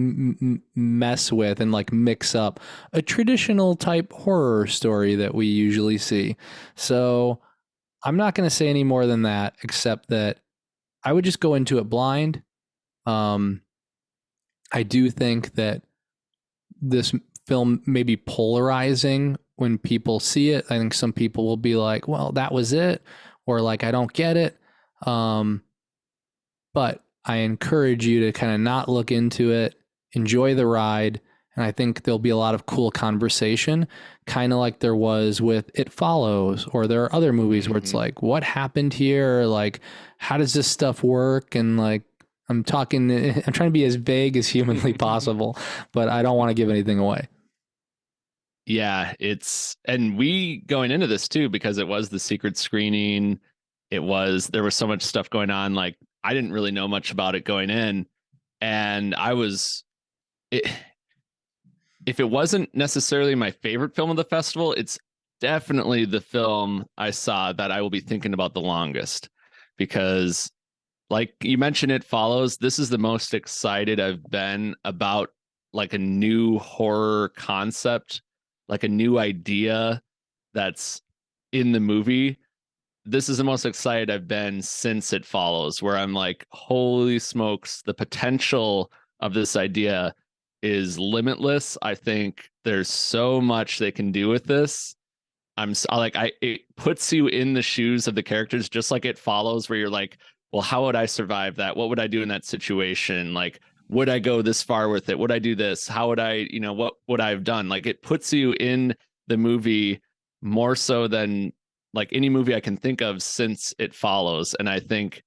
mess with and like mix up a traditional type horror story that we usually see. So I'm not going to say any more than that, except that I would just go into it blind. I do think that this film may be polarizing when people see it. I think some people will be like, well, that was it. Or like, I don't get it. But I encourage you to kind of not look into it, enjoy the ride. And I think there'll be a lot of cool conversation, kind of like there was with It Follows, or there are other movies where it's like, what happened here? Like, how does this stuff work? And like, I'm trying to be as vague as humanly possible, but I don't want to give anything away. Yeah, and we going into this too, because it was the secret screening. There was so much stuff going on. Like, I didn't really know much about it going in, and I was it, if it wasn't necessarily my favorite film of the festival, it's definitely the film I saw that I will be thinking about the longest, because like you mentioned, It Follows. This is the most excited I've been about like a new horror concept, like a new idea that's in the movie. This is the most excited I've been since It Follows, where I'm like, holy smokes, the potential of this idea is limitless. I think there's so much they can do with this. It puts you in the shoes of the characters, just like It Follows, where you're like, well, how would I survive that? What would I do in that situation? Like, would I go this far with it? Would I do this? How would I, what would I have done? Like, it puts you in the movie more so than like any movie I can think of since It Follows. And I think,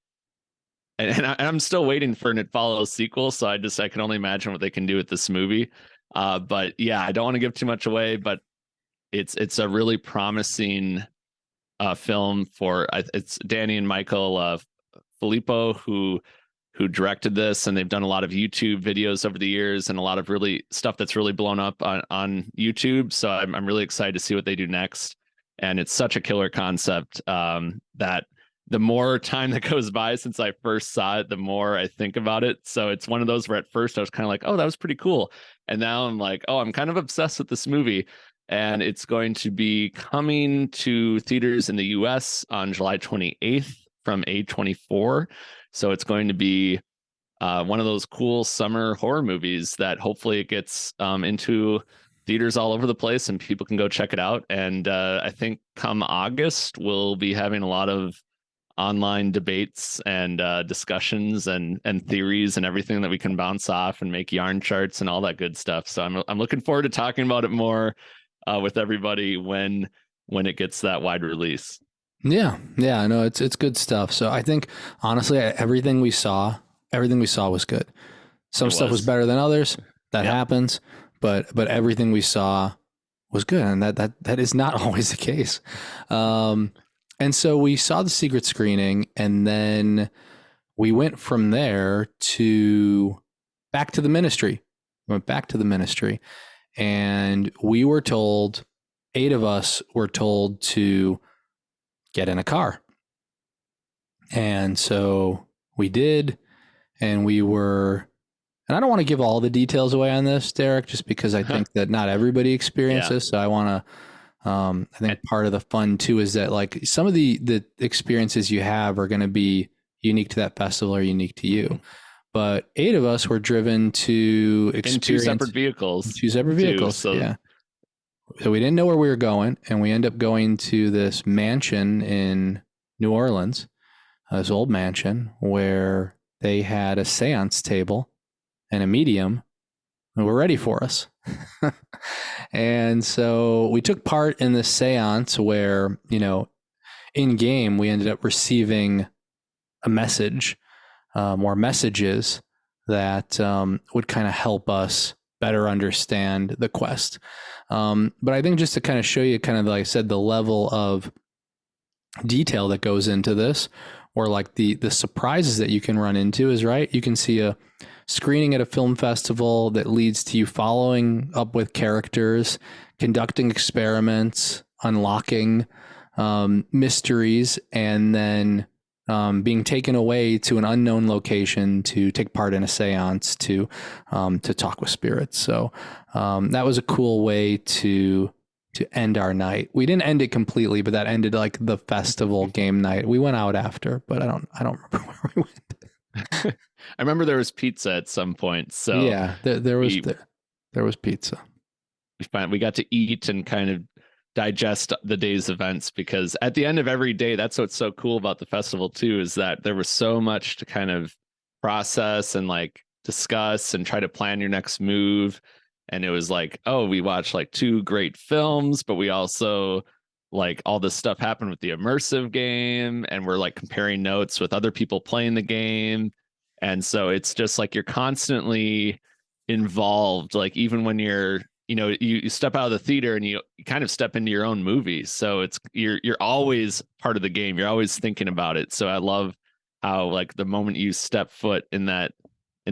I'm still waiting for an It Follows sequel. So I can only imagine what they can do with this movie. But yeah, I don't want to give too much away, but it's a really promising film for it's Danny and Michael Filippo who directed this, and they've done a lot of YouTube videos over the years and a lot of really stuff that's really blown up on YouTube. So I'm really excited to see what they do next. And it's such a killer concept that the more time that goes by since I first saw it, the more I think about it. So it's one of those where at first I was kind of like, oh, that was pretty cool. And now I'm like, oh, I'm kind of obsessed with this movie. And it's going to be coming to theaters in the US on July 28th from A24. So it's going to be one of those cool summer horror movies that hopefully it gets into theaters all over the place and people can go check it out. And I think come August, we'll be having a lot of online debates and discussions and theories and everything that we can bounce off and make yarn charts and all that good stuff. So I'm looking forward to talking about it more with everybody when it gets that wide release. Yeah, I know it's good stuff. So I think honestly, everything we saw was good. Some stuff was better than others. That happens, but everything we saw was good, and that is not always the case. And so we saw the secret screening, and then we went from there back to the Ministry. We went back to the Ministry, and we were told, 8 of us were told to get in a car. And so we did, and and I don't want to give all the details away on this, Derek, just because I think that not everybody experiences. So I want to, I think part of the fun too is that like some of the experiences you have are going to be unique to that festival or unique to you. But 8 of us were driven to experience in 2 separate vehicles. Yeah. So we didn't know where we were going, and we ended up going to this mansion in New Orleans, this old mansion where they had a seance table and a medium who were ready for us. And so we took part in this seance where, in game, we ended up receiving a message or messages that would kind of help us better understand the quest. But I think just to kind of show you kind of, like I said, the level of detail that goes into this, or like the surprises that you can run into is right. You can see a screening at a film festival that leads to you following up with characters, conducting experiments, unlocking mysteries, and then being taken away to an unknown location to take part in a seance to talk with spirits. So that was a cool way to end our night. We didn't end it completely, but that ended like the festival game night. We went out after, but I don't remember where we went. I remember there was pizza at some point. So yeah, there was pizza. We got to eat and kind of digest the day's events, because at the end of every day, that's what's so cool about the festival too, is that there was so much to kind of process and like discuss and try to plan your next move. And it was like, oh, we watched like 2 great films, but we also like all this stuff happened with the immersive game, and we're like comparing notes with other people playing the game. And so it's just like you're constantly involved, like even when you're you step out of the theater and you kind of step into your own movie. So it's you're always part of the game. You're always thinking about it. So I love how like the moment you step foot in that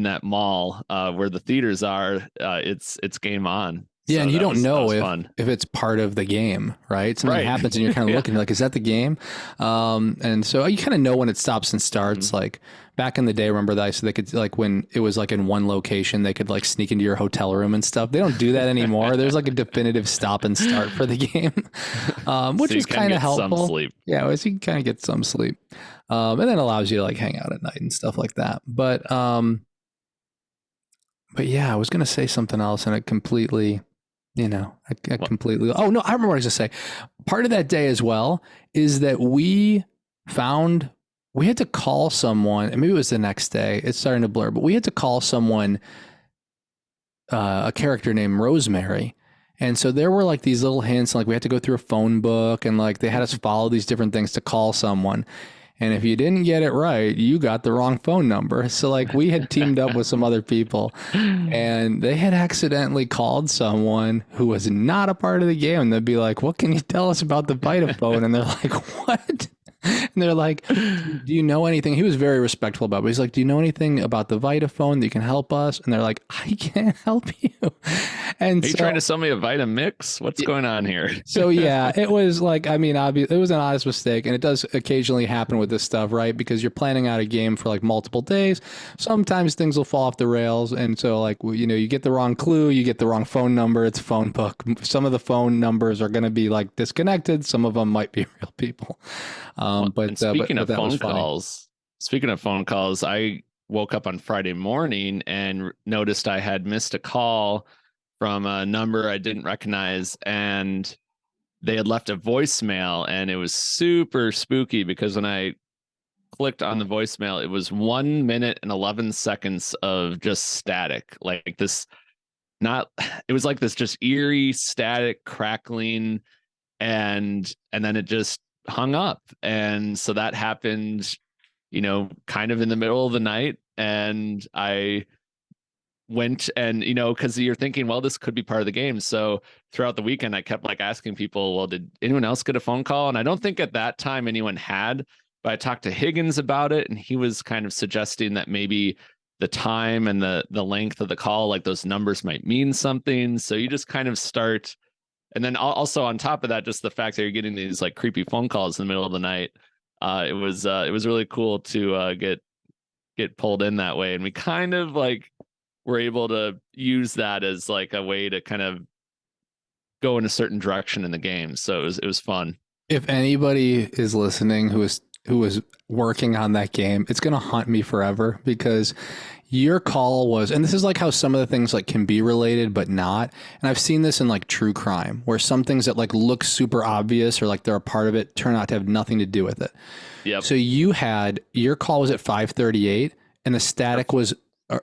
that mall where the theaters are, it's game on. Yeah, So and you don't know fun. if it's part of the game, right? Something Right. happens and you're kind of looking like, is that the game? And so you kind of know when it stops and starts. Mm-hmm. Like back in the day, remember that? So they could, like, when it was like in one location, they could like sneak into your hotel room and stuff. They don't do that anymore. There's like a definitive stop and start for the game, which So is kind of helpful. Some sleep. Yeah, so you can kind of get some sleep, and then allows you to like hang out at night and stuff like that. But yeah, I was gonna say something else, and it completely. I completely. Oh no, I remember what I was going to say. Part of that day as well is that we had to call someone, and maybe it was the next day. It's starting to blur, but we had to call someone, a character named Rosemary. And so there were like these little hints, like we had to go through a phone book, and like they had us follow these different things to call someone. And if you didn't get it right, you got the wrong phone number. So like we had teamed up with some other people, and they had accidentally called someone who was not a part of the game. And they'd be like, "What can you tell us about the Vitaphone?" And they're like, "What?" And they're like, "Do you know anything?" He was very respectful about it. But he's like, "Do you know anything about the Vitaphone that you can help us?" And they're like, "I can't help you." And are you trying to sell me a Vitamix? What's going on here? So yeah, it was like, I mean, obviously it was an honest mistake, and it does occasionally happen with this stuff, right? Because you're planning out a game for like multiple days. Sometimes things will fall off the rails, and so like you get the wrong clue, you get the wrong phone number. It's a phone book. Some of the phone numbers are going to be like disconnected. Some of them might be real people. But speaking of phone calls, I woke up on Friday morning and noticed I had missed a call from a number I didn't recognize, and they had left a voicemail, and it was super spooky because when I clicked on the voicemail, it was 1 minute and 11 seconds of just static, like this, it was like this just eerie static crackling, and then it just hung up. And so that happened, kind of in the middle of the night. And I went and, because you're thinking, well, this could be part of the game. So throughout the weekend, I kept like asking people, well, did anyone else get a phone call? And I don't think at that time anyone had, but I talked to Higgins about it, and he was kind of suggesting that maybe the time and the length of the call, like those numbers might mean something. So you just kind of start. And then also on top of that, just the fact that you're getting these like creepy phone calls in the middle of the night, it was really cool to get pulled in that way. And we kind of like were able to use that as like a way to kind of go in a certain direction in the game. So it was fun. If anybody is listening who was working on that game, it's going to haunt me forever, because your call was, and this is like how some of the things like can be related but not, and I've seen this in like true crime where some things that like look super obvious or like they're a part of it turn out to have nothing to do with it. Yep. So your call was at 5:38 and the static was,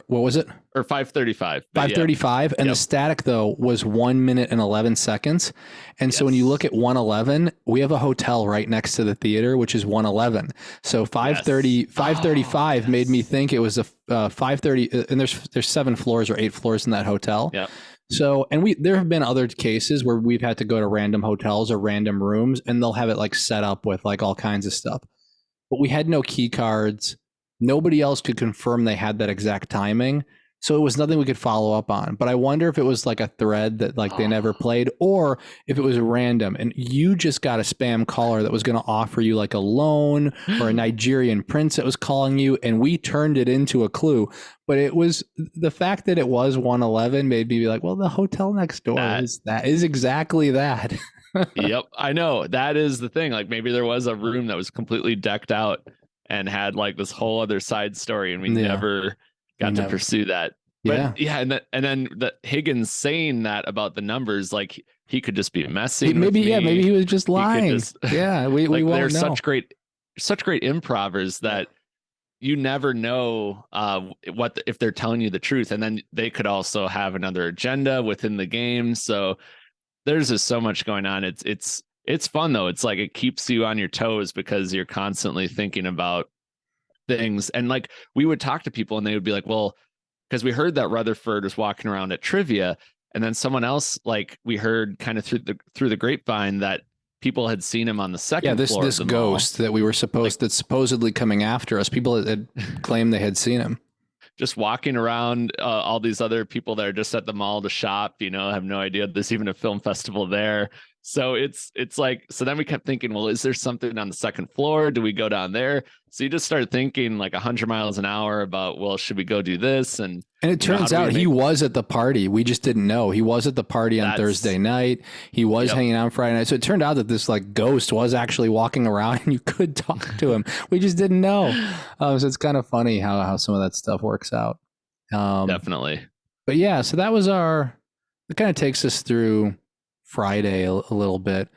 what was it? Or 5:35. 5:35, and the static though was 1 minute and 11 seconds. And so when you look at 111, we have a hotel right next to the theater, which is 111. So 5:35 made me think it was a 5:30, and there's 7 floors or 8 floors in that hotel. Yeah. So, and there have been other cases where we've had to go to random hotels or random rooms, and they'll have it like set up with like all kinds of stuff. But we had no key cards. Nobody else could confirm they had that exact timing. So it was nothing we could follow up on. But I wonder if it was like a thread that like they never played, or if it was random and you just got a spam caller that was going to offer you like a loan, or a Nigerian prince that was calling you, and we turned it into a clue. But it was the fact that it was 111 made me be like, well, the hotel next door is exactly that. Yep. I know. That is the thing. Like maybe there was a room that was completely decked out and had like this whole other side story, and we never got to pursue that. But and then the Higgins saying that about the numbers, like he could just be messing. Maybe he was just lying. We like, won't they're know. such great improvers that you never know if they're telling you the truth, and then they could also have another agenda within the game. So there's just so much going on. It's fun though. It's like it keeps you on your toes because you're constantly thinking about things. And like we would talk to people and they would be like, well, because we heard that Rutherford was walking around at trivia, and then someone else, like we heard kind of through the grapevine that people had seen him on the second floor. This ghost that we were supposedly coming after us. People had claimed they had seen him. just walking around all these other people that are just at the mall to shop, have no idea there's even a film festival there. So it's like, so then we kept thinking, well, is there something on the second floor? Do we go down there? So you just start thinking like 100 miles an hour about, well, should we go do this? And it turns out he was at the party. We just didn't know. He was at the party on Thursday night. He was hanging out on Friday night. So it turned out that this like ghost was actually walking around and you could talk to him. We just didn't know. So it's kind of funny how some of that stuff works out. Definitely. But yeah, so that was it kind of takes us through Friday a little bit.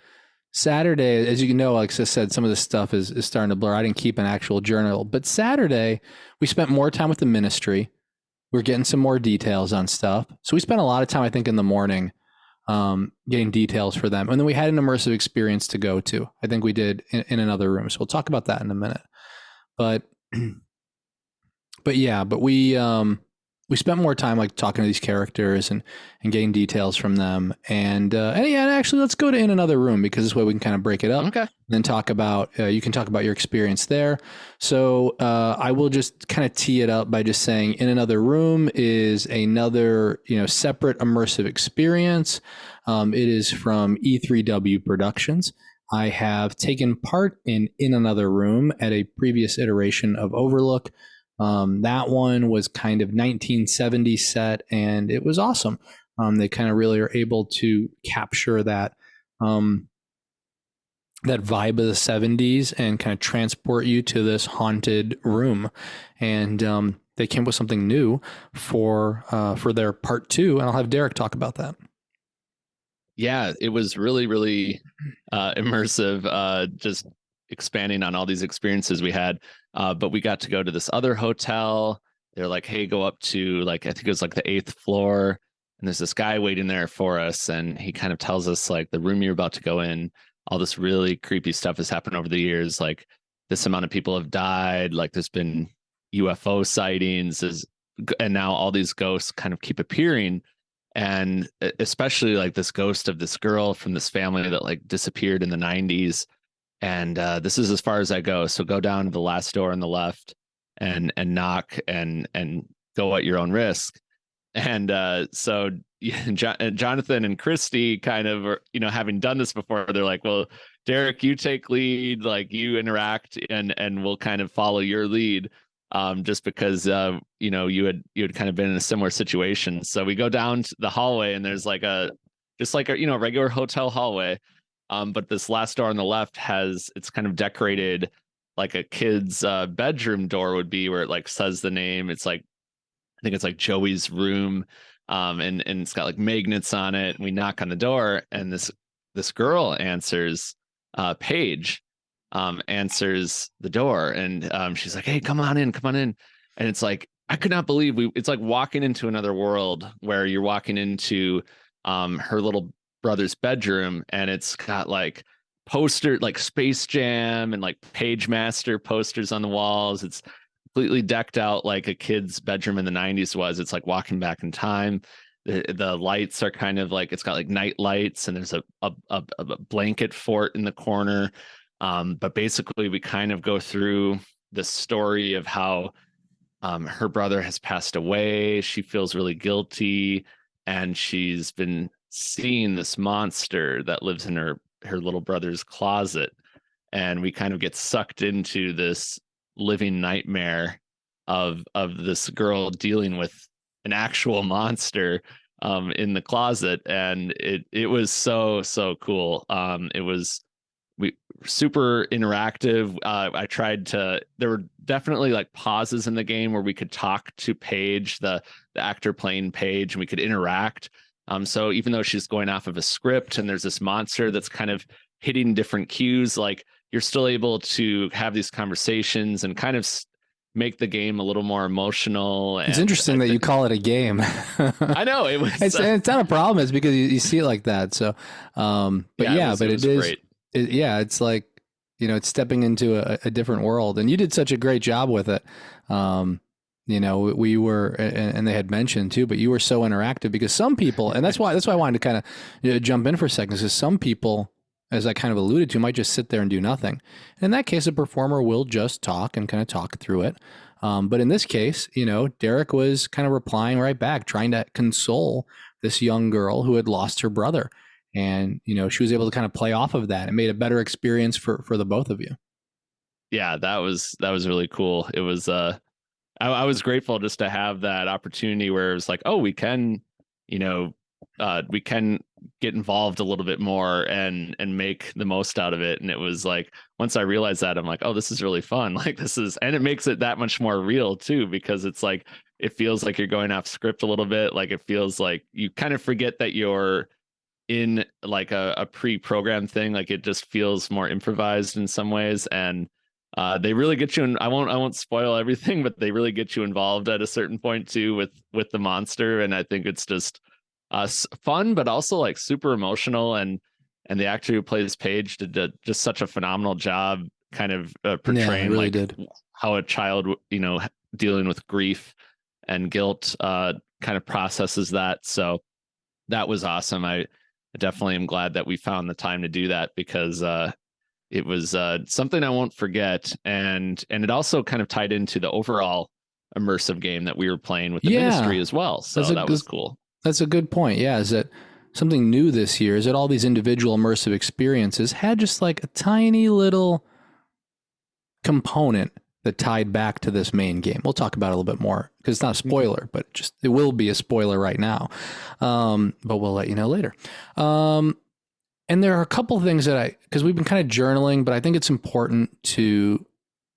Saturday, as you know, like I said, some of this stuff is starting to blur. I didn't keep an actual journal, but Saturday we spent more time with the ministry. We're getting some more details on stuff. So we spent a lot of time, I think, in the morning getting details for them. And then we had an immersive experience to go to. I think we did in another room. So we'll talk about that in a minute. But we spent more time like talking to these characters and getting details from them. And actually, let's go to in another room, because this way we can kind of break it up. Okay. And then talk about, you can talk about your experience there. So I will just kind of tee it up by just saying in another room is another, separate immersive experience. It is from E3W Productions. I have taken part in another room at a previous iteration of Overlook. That one was kind of 1970s set, and it was awesome. They kind of really are able to capture that that vibe of the 70s and kind of transport you to this haunted room. And they came up with something new for their part 2, and I'll have Derek talk about that. Yeah, it was really, really immersive, just expanding on all these experiences we had. But we got to go to this other hotel. They're like, hey, go up to like, I think it was like the 8th floor. And there's this guy waiting there for us. And he kind of tells us like the room you're about to go in, all this really creepy stuff has happened over the years. Like this amount of people have died. Like there's been UFO sightings, and now all these ghosts kind of keep appearing. And especially like this ghost of this girl from this family that like disappeared in the 90s. And this is as far as I go. So go down to the last door on the left and knock and go at your own risk. And so Jonathan and Christy kind of are, having done this before, they're like, well, Derek, you take lead, like you interact and we'll kind of follow your lead. Just because you had kind of been in a similar situation. So we go down to the hallway and there's like a regular hotel hallway. But this last door on the left it's kind of decorated like a kid's bedroom door would be, where it like says the name. It's like, I think it's like Joey's room. And it's got like magnets on it. And we knock on the door and this girl answers, Paige. Answers the door, and she's like, hey, come on in. And it's like, I could not believe it's like walking into another world, where you're walking into her little brother's bedroom, and it's got like poster, like Space Jam and like Page Master posters on the walls. It's completely decked out like a kid's bedroom in the 90s was. It's like walking back in time. The lights are kind of like, it's got like night lights, and there's a blanket fort in the corner. But basically we kind of go through the story of how her brother has passed away. She feels really guilty, and she's been seeing this monster that lives in her little brother's closet. And we kind of get sucked into this living nightmare of this girl dealing with an actual monster in the closet. And it was so cool. It was super interactive. I tried there were definitely like pauses in the game where we could talk to Paige, the actor playing Paige, and we could interact. So even though she's going off of a script and there's this monster that's kind of hitting different cues, like you're still able to have these conversations and kind of make the game a little more emotional. It's interesting that you call it a game. I know it was. It's not a problem. It's because you see it like that. So, but it is great. It's like, it's stepping into a different world, and you did such a great job with it. We were, and they had mentioned too, but you were so interactive, because some people, and that's why I wanted to kind of jump in for a second, because some people, as I kind of alluded to, might just sit there and do nothing. And in that case, a performer will just talk and kind of talk through it. But in this case, Derek was kind of replying right back, trying to console this young girl who had lost her brother. And, she was able to kind of play off of that. It made a better experience for the both of you. Yeah, that was really cool. It was I was grateful just to have that opportunity where it was like, oh, we can get involved a little bit more and make the most out of it. And it was like, once I realized that, I'm like, oh, this is really fun. Like and it makes it that much more real too, because it's like, it feels like you're going off script a little bit. Like it feels like you kind of forget that you're in like a pre-programmed thing. Like it just feels more improvised in some ways. And they really get you in. I won't spoil everything, but they really get you involved at a certain point too with the monster. And I think it's just fun, but also like super emotional. And the actor who plays Paige did just such a phenomenal job, kind of portraying really did. How a child, dealing with grief and guilt, kind of processes that. So that was awesome. I definitely am glad that we found the time to do that, because it was something I won't forget. And it also kind of tied into the overall immersive game that we were playing with the Ministry as well. So that was cool. That's a good point. Yeah. Is that something new this year? Is that all these individual immersive experiences had just like a tiny little component that tied back to this main game. We'll talk about it a little bit more because it's not a spoiler, but it will be a spoiler right now. But we'll let you know later. And there are a couple of things because we've been kind of journaling, but I think it's important to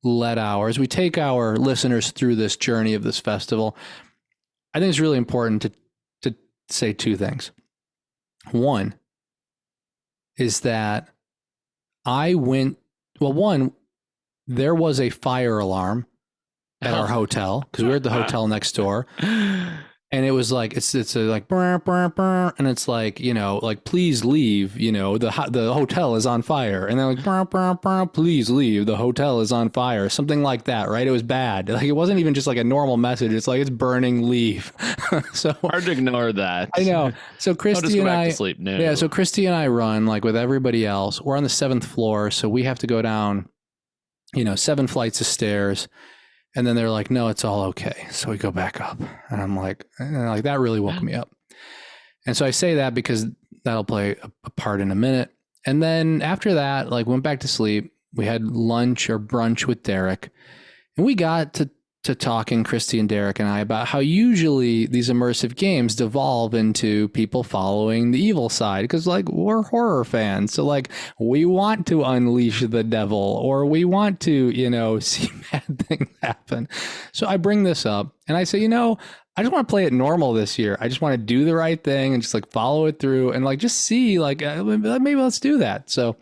as we take our listeners through this journey of this festival, I think it's really important to say two things. One is that there was a fire alarm at our hotel because we were at the hotel next door. And it was like, it's like, burr, burr, burr, and it's like, like, please leave, the hotel is on fire. And they're like, burr, burr, burr, please leave, the hotel is on fire. Something like that, right? It was bad. Like, it wasn't even just like a normal message. It's like, it's burning, leave. So hard to ignore that. I know. So Christy and I, to sleep. No. Yeah. So Christy and I run like with everybody else. We're on the 7th floor. So we have to go down, 7 flights of stairs. And then they're like, no, it's all okay. So we go back up. And I'm like, that really woke me up. And so I say that because that'll play a part in a minute. And then after that, like, went back to sleep. We had lunch or brunch with Derek. And we got to talking, Christy and Derek and I, about how usually these immersive games devolve into people following the evil side because, like, we're horror fans. So, like, we want to unleash the devil or we want to, see bad things happen. So I bring this up and I say, I just want to play it normal this year. I just want to do the right thing and just like follow it through and like just see, like, maybe let's do that. So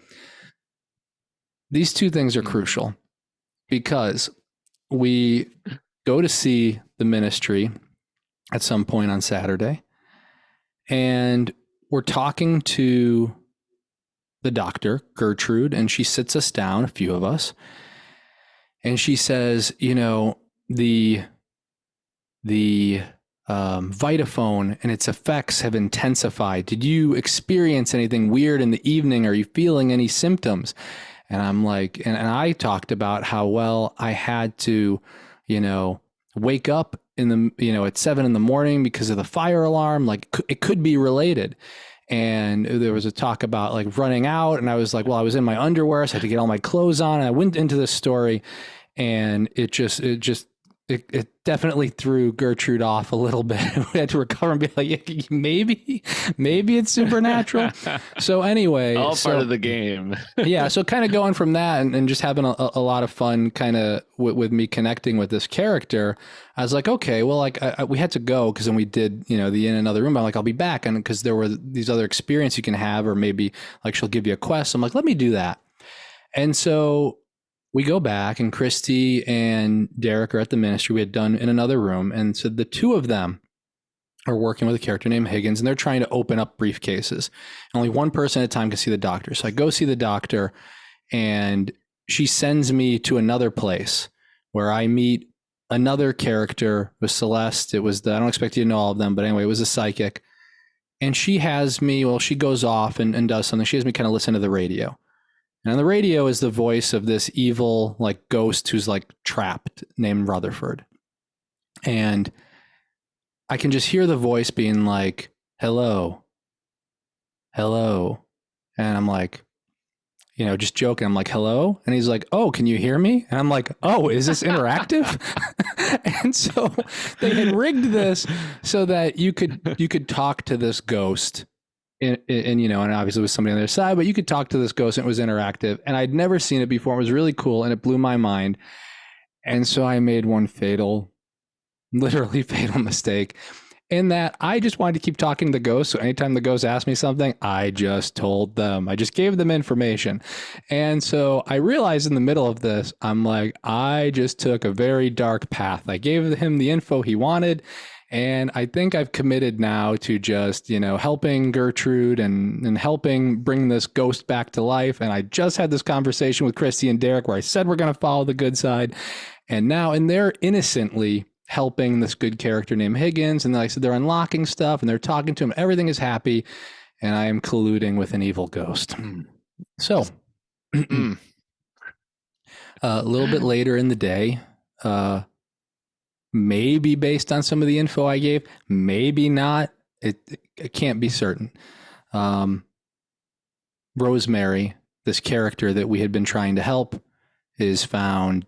these two things are crucial because we go to see the Ministry at some point on Saturday, and we're talking to the doctor, Gertrude, and she sits us down, a few of us, and she says, the Vitaphone and its effects have intensified. Did you experience anything weird in the evening? Are you feeling any symptoms? And I'm like, and I talked about how, well, I had to, wake up in the, at 7 a.m. because of the fire alarm. Like, it could be related. And there was a talk about like running out. And I was like, well, I was in my underwear, so I had to get all my clothes on. And I went into this story and it definitely threw Gertrude off a little bit. We had to recover and be like, maybe it's supernatural. So anyway, all part of the game. Yeah. So kind of going from that and just having a lot of fun kind of with me connecting with this character, I was like, okay, well, like we had to go because then we did, the in another room. I'm like, I'll be back. And because there were these other experiences you can have, or maybe like she'll give you a quest. I'm like, let me do that. And so we go back and Christy and Derek are at the Ministry. We had done in another room. And so the two of them are working with a character named Higgins, and they're trying to open up briefcases. Only one person at a time can see the doctor. So I go see the doctor and she sends me to another place where I meet another character with Celeste. It was I don't expect you to know all of them, but anyway, it was a psychic. And she has me, she goes off and does something. She has me kind of listen to the radio. And on the radio is the voice of this evil like ghost who's like trapped named Rutherford. And I can just hear the voice being like, hello, hello. And I'm like, just joking. I'm like, hello. And he's like, oh, can you hear me? And I'm like, oh, is this interactive? And so they had rigged this so that you could talk to this ghost and obviously it was somebody on their side, but you could talk to this ghost and it was interactive. And I'd never seen it before. It was really cool. And it blew my mind. And so I made one literally fatal mistake in that I just wanted to keep talking to the ghost. So anytime the ghost asked me something, I just told them. I just gave them information. And so I realized in the middle of this, I'm like, I just took a very dark path. I gave him the info he wanted. And I think I've committed now to just, helping Gertrude and helping bring this ghost back to life. And I just had this conversation with Christy and Derek where I said we're going to follow the good side. And they're innocently helping this good character named Higgins. And like I said, they're unlocking stuff and they're talking to him. Everything is happy. And I am colluding with an evil ghost. So a little bit later in the day, maybe based on some of the info I gave, maybe not. It can't be certain. Rosemary, this character that we had been trying to help, is found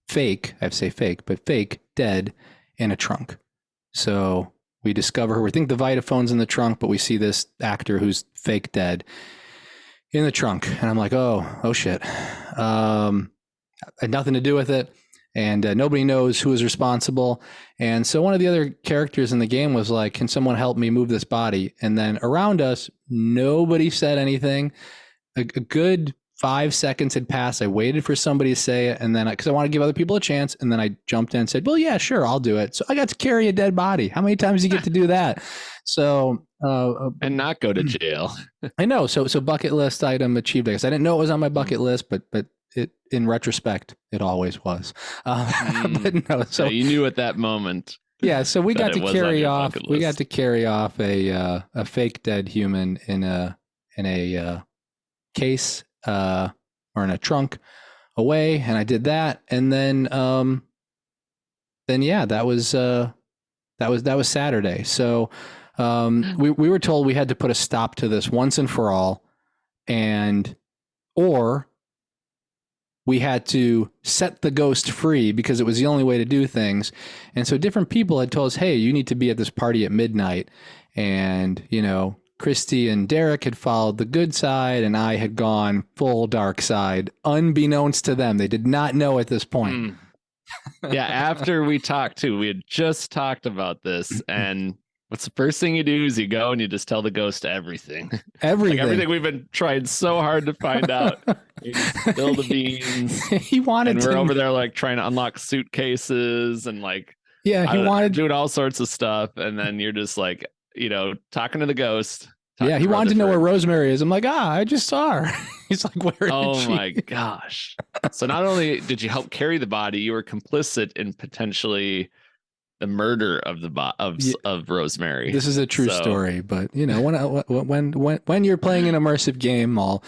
fake, I have to say fake, but fake, dead in a trunk. So we discover her. We think the Vitaphone's in the trunk, but we see this actor who's fake dead in the trunk. And I'm like, oh shit. Had nothing to do with it. And nobody knows who is responsible. And so one of the other characters in the game was like, can someone help me move this body? And then around us, nobody said anything. A good 5 seconds had passed. I waited for somebody to say it. And then because I want to give other people a chance. And then I jumped in and said, well, yeah, sure, I'll do it. So I got to carry a dead body. How many times do you get to do that? So and not go to jail. I know. So bucket list item achieved. I guess I didn't know it was on my bucket list, but it, in retrospect, it always was. But no, so you knew at that moment. Yeah, so we got to carry off. We got to carry off a fake dead human in a case or in a trunk away, and I did that, and then yeah, that was Saturday. So we were told we had to put a stop to this once and for all, or we had to set the ghost free because it was the only way to do things. And so different people had told us, hey, you need to be at this party at midnight. And, Christy and Derek had followed the good side and I had gone full dark side, unbeknownst to them. They did not know at this point. Yeah, after we had just talked about this, and what's the first thing you do is you go and you just tell the ghost everything. Everything. Like everything we've been trying so hard to find out. You spill the beans. He wanted and we're over there like trying to unlock suitcases and like he wanted doing all sorts of stuff. And then you're just like, talking to the ghost. Yeah, he wanted to know where Rosemary is. I'm like, I just saw her. He's like, where is she? Oh my gosh. So not only did you help carry the body, you were complicit in potentially the murder of of Rosemary. This is a true story, but when you're playing an immersive game, all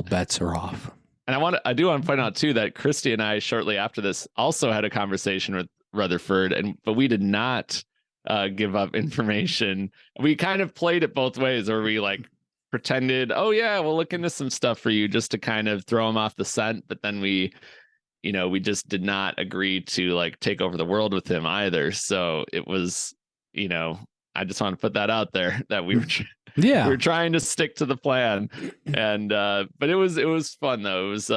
bets are off. And I do want to point out too that Christy and I shortly after this also had a conversation with Rutherford, but we did not give up information. We kind of played it both ways, where we like pretended, oh yeah, we'll look into some stuff for you just to kind of throw him off the scent, but then we just did not agree to like take over the world with him either. So it was, I just want to put that out there that we were we were trying to stick to the plan. And but it was fun though. It was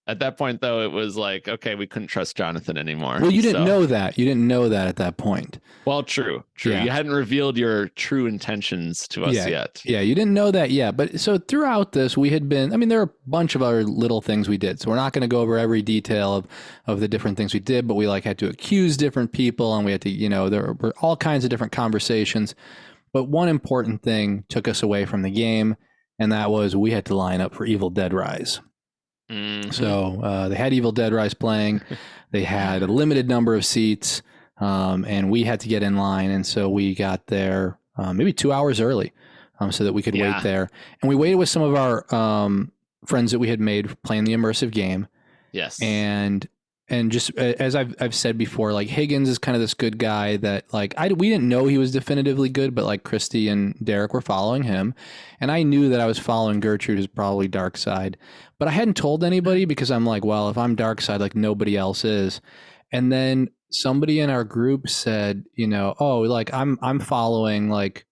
at that point though, it was like, okay, we couldn't trust Jonathan anymore. Well, you didn't know that. You didn't know that at that point. Well, true. Yeah. You hadn't revealed your true intentions to us yet. Yeah, you didn't know that yet. But so throughout this, we had been, there are a bunch of other little things we did. So we're not going to go over every detail of the different things we did, but we like had to accuse different people and we had to, there were all kinds of different conversations. But one important thing took us away from the game, and that was we had to line up for Evil Dead Rise. Mm-hmm. So they had Evil Dead Rise playing. They had a limited number of seats, and we had to get in line. And so we got there maybe 2 hours early so that we could wait there. And we waited with some of our friends that we had made playing the immersive game. Yes. And just as I've said before, like Higgins is kind of this good guy that like we didn't know he was definitively good, but like Christy and Derek were following him, and I knew that I was following Gertrude, who's probably dark side, but I hadn't told anybody because I'm like, well, if I'm dark side, like nobody else is. And then somebody in our group said, oh, like I'm following like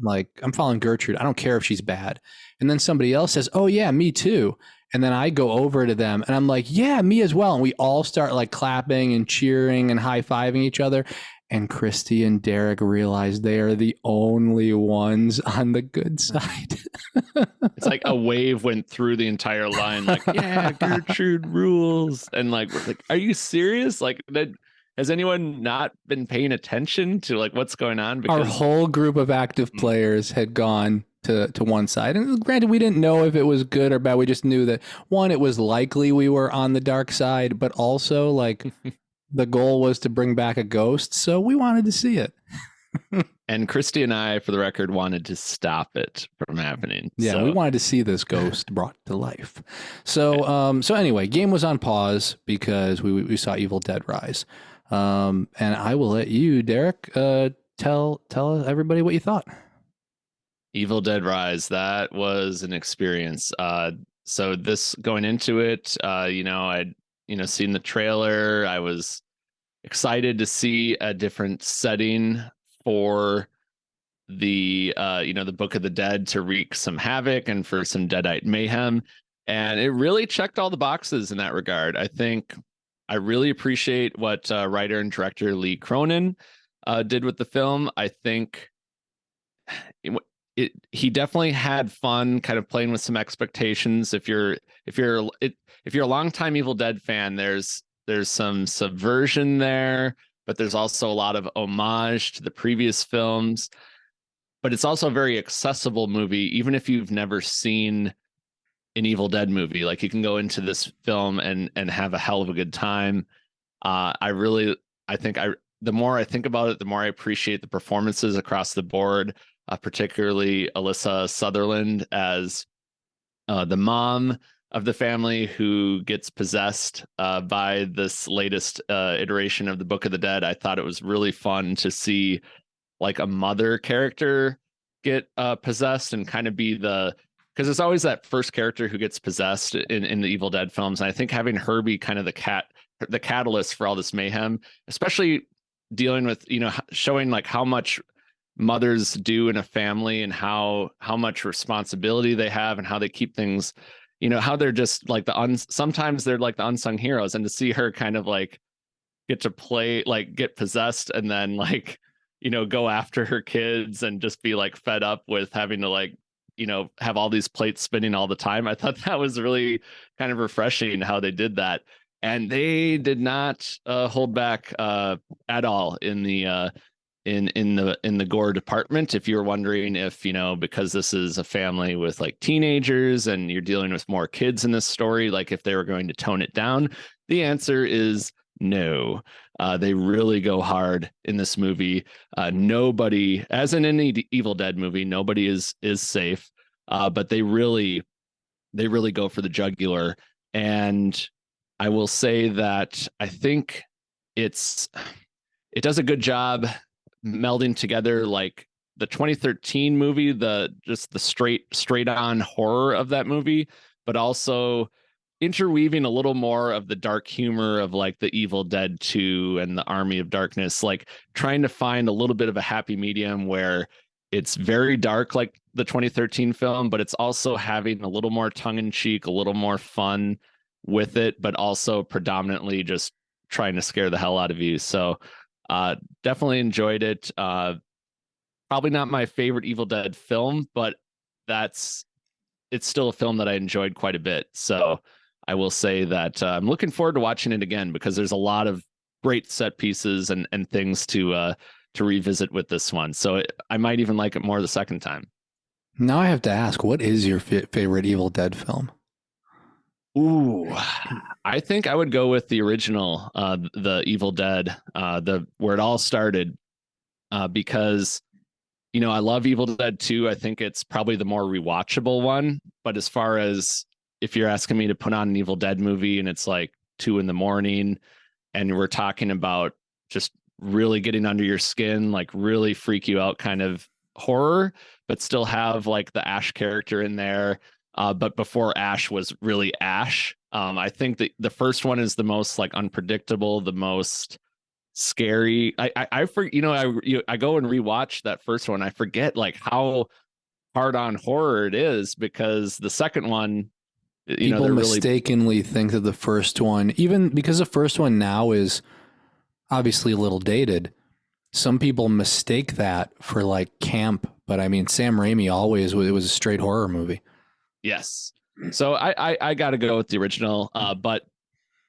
I'm following Gertrude. I don't care if she's bad. And then somebody else says, oh yeah, me too. And then I go over to them and I'm like, yeah, me as well. And we all start like clapping and cheering and high-fiving each other. And Christy and Derek realize they are the only ones on the good side. It's like a wave went through the entire line, like, yeah, Gertrude rules. And like, we're like, are you serious? Like, has anyone not been paying attention to like what's going on? Because our whole group of active players had gone to one side. And granted, we didn't know if it was good or bad. We just knew that, one, it was likely we were on the dark side, but also like the goal was to bring back a ghost. So we wanted to see it. And Christy and I, for the record, wanted to stop it from happening. Yeah, we wanted to see this ghost brought to life. So so anyway, game was on pause because we saw Evil Dead Rise. And I will let you, Derek, tell everybody what you thought. Evil Dead Rise, that was an experience. So this going into it, I'd seen the trailer. I was excited to see a different setting for the the Book of the Dead to wreak some havoc and for some Deadite mayhem. And it really checked all the boxes in that regard. I think I really appreciate what writer and director Lee Cronin did with the film. I think he definitely had fun kind of playing with some expectations. If you're a longtime Evil Dead fan, there's some subversion there, but there's also a lot of homage to the previous films. But it's also a very accessible movie, even if you've never seen an Evil Dead movie. Like, you can go into this film and have a hell of a good time. The more I think about it, the more I appreciate the performances across the board, particularly Alyssa Sutherland as the mom of the family who gets possessed by this latest iteration of the Book of the Dead. I thought it was really fun to see like a mother character get possessed and kind of be because it's always that first character who gets possessed in the Evil Dead films. And I think having her be kind of the catalyst for all this mayhem, especially dealing with, showing like how much mothers do in a family and how much responsibility they have and how they keep things, how they're just like sometimes they're like the unsung heroes. And to see her kind of like get to play, like get possessed and then like, go after her kids and just be like fed up with having to like, have all these plates spinning all the time. I thought that was really kind of refreshing how they did that. And they did not hold back at all in the in the gore department. If you're wondering if, because this is a family with like teenagers and you're dealing with more kids in this story, like if they were going to tone it down, the answer is no. They really go hard in this movie. Nobody, as in any Evil Dead movie, nobody is safe. But they really go for the jugular. And I will say that I think it does a good job melding together like the 2013 movie, the straight on horror of that movie, but also interweaving a little more of the dark humor of like the Evil Dead 2 and the Army of Darkness, like trying to find a little bit of a happy medium where it's very dark like the 2013 film, but it's also having a little more tongue in cheek, a little more fun with it, but also predominantly just trying to scare the hell out of you. So definitely enjoyed it. Probably not my favorite Evil Dead film, but it's still a film that I enjoyed quite a bit. So I will say that I'm looking forward to watching it again because there's a lot of great set pieces and things to revisit with this one. So I might even like it more the second time. Now I have to ask, what is your favorite Evil Dead film? Ooh, I think I would go with the original, the Evil Dead, where it all started, because, I love Evil Dead 2. I think it's probably the more rewatchable one. But as far as if you're asking me to put on an Evil Dead movie and it's like 2 a.m. and we're talking about just really getting under your skin, like really freak you out kind of horror, but still have like the Ash character in there. But before Ash was really Ash. I think that the first one is the most like unpredictable, the most scary. I go and rewatch that first one. I forget like how hard on horror it is, because the second one, people they're mistakenly think that the first one, even because the first one now is obviously a little dated, some people mistake that for like camp. But I mean, Sam Raimi always, it was a straight horror movie. Yes. So I got to go with the original. But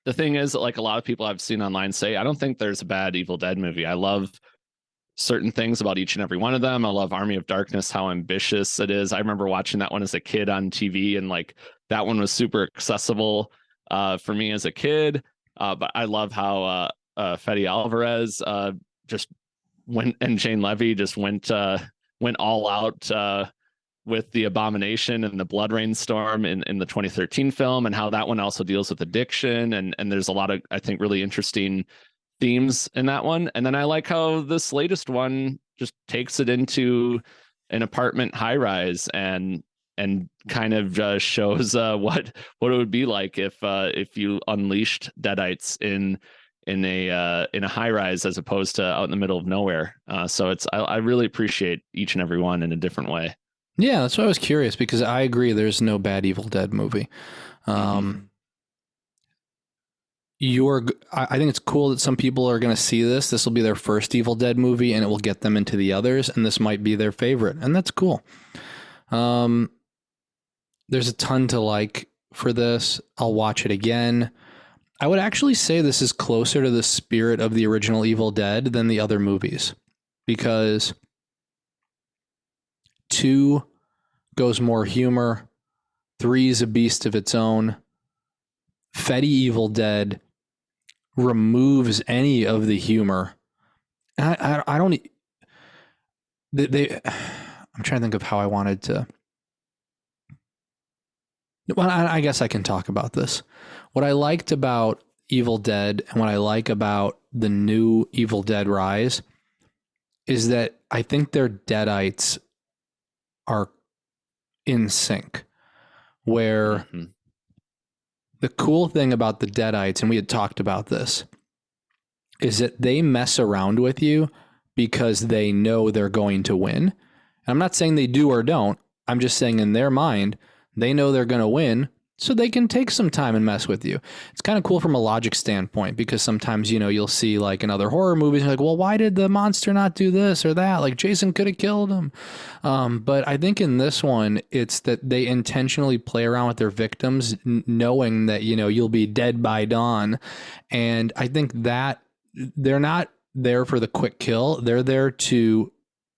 the thing is, like a lot of people I've seen online say, I don't think there's a bad Evil Dead movie. I love certain things about each and every one of them. I love Army of Darkness, how ambitious it is. I remember watching that one as a kid on TV, and like that one was super accessible for me as a kid. But I love how Fede Alvarez just went, and Shane Levy just went all out with the Abomination and the Blood Rain Storm in the 2013 film, and how that one also deals with addiction. And there's a lot of, I think, really interesting themes in that one. And then I like how this latest one just takes it into an apartment high rise and kind of shows what it would be like if you unleashed deadites in a high rise as opposed to out in the middle of nowhere. So I really appreciate each and every one in a different way. Yeah, that's why I was curious, because I agree there's no bad Evil Dead movie. I think it's cool that some people are going to see this. This will be their first Evil Dead movie, and it will get them into the others, and this might be their favorite, and that's cool. There's a ton to like for this. I'll watch it again. I would actually say this is closer to the spirit of the original Evil Dead than the other movies, because 2 goes more humor. 3 is a beast of its own. Fede Evil Dead removes any of the humor. I don't. I'm trying to think of how I wanted to. Well, I guess I can talk about this. What I liked about Evil Dead and what I like about the new Evil Dead Rise is that I think their deadites are in sync, where the cool thing about the deadites, and we had talked about this, is that they mess around with you because they know they're going to win. And I'm not saying they do or don't. I'm just saying in their mind, they know they're going to win, so they can take some time and mess with you. It's kind of cool from a logic standpoint, because sometimes, you'll see like in other horror movies, you're like, well, why did the monster not do this or that? Like Jason could have killed him. But I think in this one, it's that they intentionally play around with their victims, knowing that, you'll be dead by dawn. And I think that they're not there for the quick kill. They're there to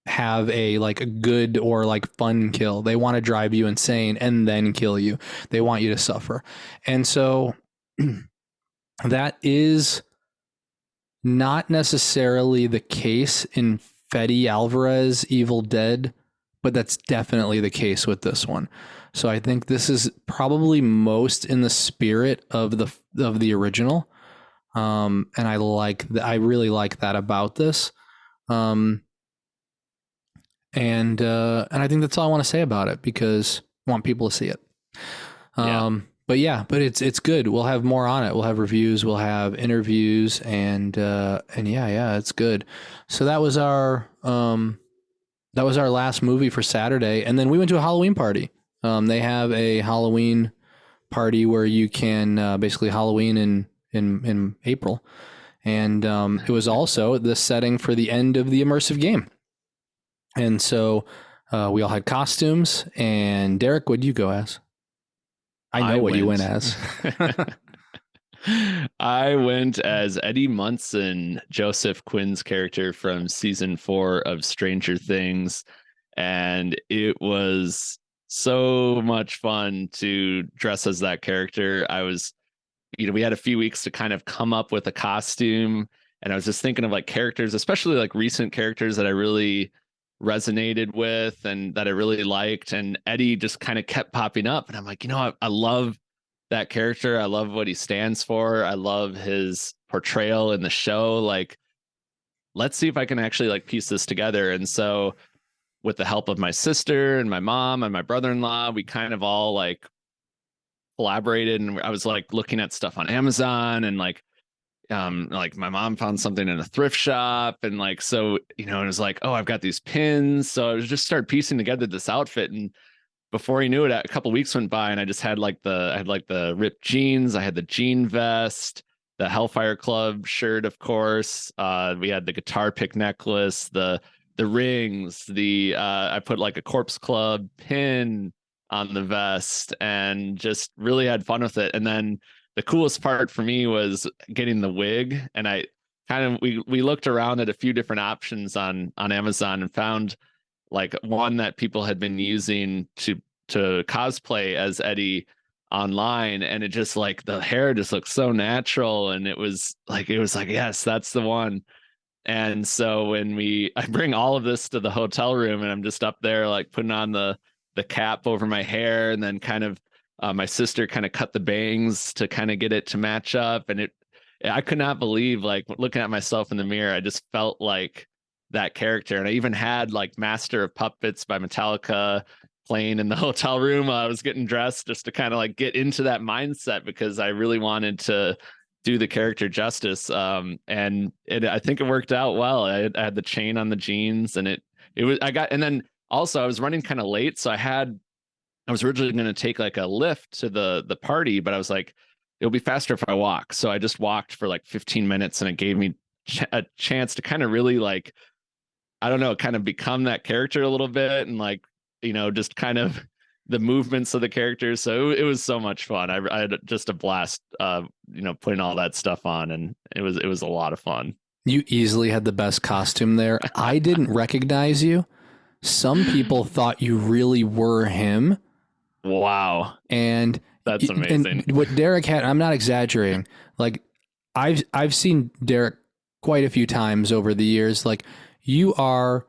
have a good or like fun kill. They want to drive you insane and then kill you. They want you to suffer. And so that is not necessarily the case in Fede Alvarez Evil Dead, but that's definitely the case with this one. So I think this is probably most in the spirit of the original. And I really like that about this. And I think that's all I want to say about it, because I want people to see it. But it's good. We'll have more on it. We'll have reviews, we'll have interviews, and it's good. So that was our last movie for Saturday. And then we went to a Halloween party. They have a Halloween party where you can basically Halloween in April. And it was also the setting for the end of the immersive game. And so we all had costumes. And Derek, what'd you go as? I know what you went as. I went as Eddie Munson, Joseph Quinn's character from season 4 of Stranger Things. And it was so much fun to dress as that character. We had a few weeks to kind of come up with a costume. And I was just thinking of like characters, especially like recent characters that I really resonated with and that I really liked. And Eddie just kind of kept popping up. And I'm like, I love that character. I love what he stands for. I love his portrayal in the show. Like, let's see if I can actually like piece this together. And so with the help of my sister and my mom and my brother-in-law, we kind of all like collaborated, and I was like looking at stuff on Amazon, and like my mom found something in a thrift shop, and like, so, it was like, oh, I've got these pins. So I was just started piecing together this outfit, and before you knew it, a couple of weeks went by, and I just had the ripped jeans, I had the jean vest, the Hellfire Club shirt, of course. We had the guitar pick necklace, the rings, I put like a Corpse Club pin on the vest, and just really had fun with it. And then the coolest part for me was getting the wig, and I kind of we looked around at a few different options on Amazon and found like one that people had been using to cosplay as Eddie online, and it just like the hair just looked so natural, and it was like yes, that's the one. And so when I bring all of this to the hotel room, and I'm just up there like putting on the cap over my hair, and then kind of my sister kind of cut the bangs to kind of get it to match up, and I could not believe, like, looking at myself in the mirror, I just felt like that character. And I even had like Master of Puppets by Metallica playing in the hotel room while I was getting dressed, just to kind of like get into that mindset, because I really wanted to do the character justice. And I think it worked out well. I had the chain on the jeans, and and then also I was running kind of late. So I was originally going to take like a lift to the party, but I was like, it'll be faster if I walk. So I just walked for like 15 minutes, and it gave me a chance to kind of really like, I don't know, kind of become that character a little bit, and like, just kind of the movements of the characters. So it was so much fun. I had just a blast, putting all that stuff on, and it was a lot of fun. You easily had the best costume there. I didn't recognize you. Some people thought you really were him. Wow. And that's amazing. And what Derek had, I'm not exaggerating. Like, I've seen Derek quite a few times over the years. Like, you are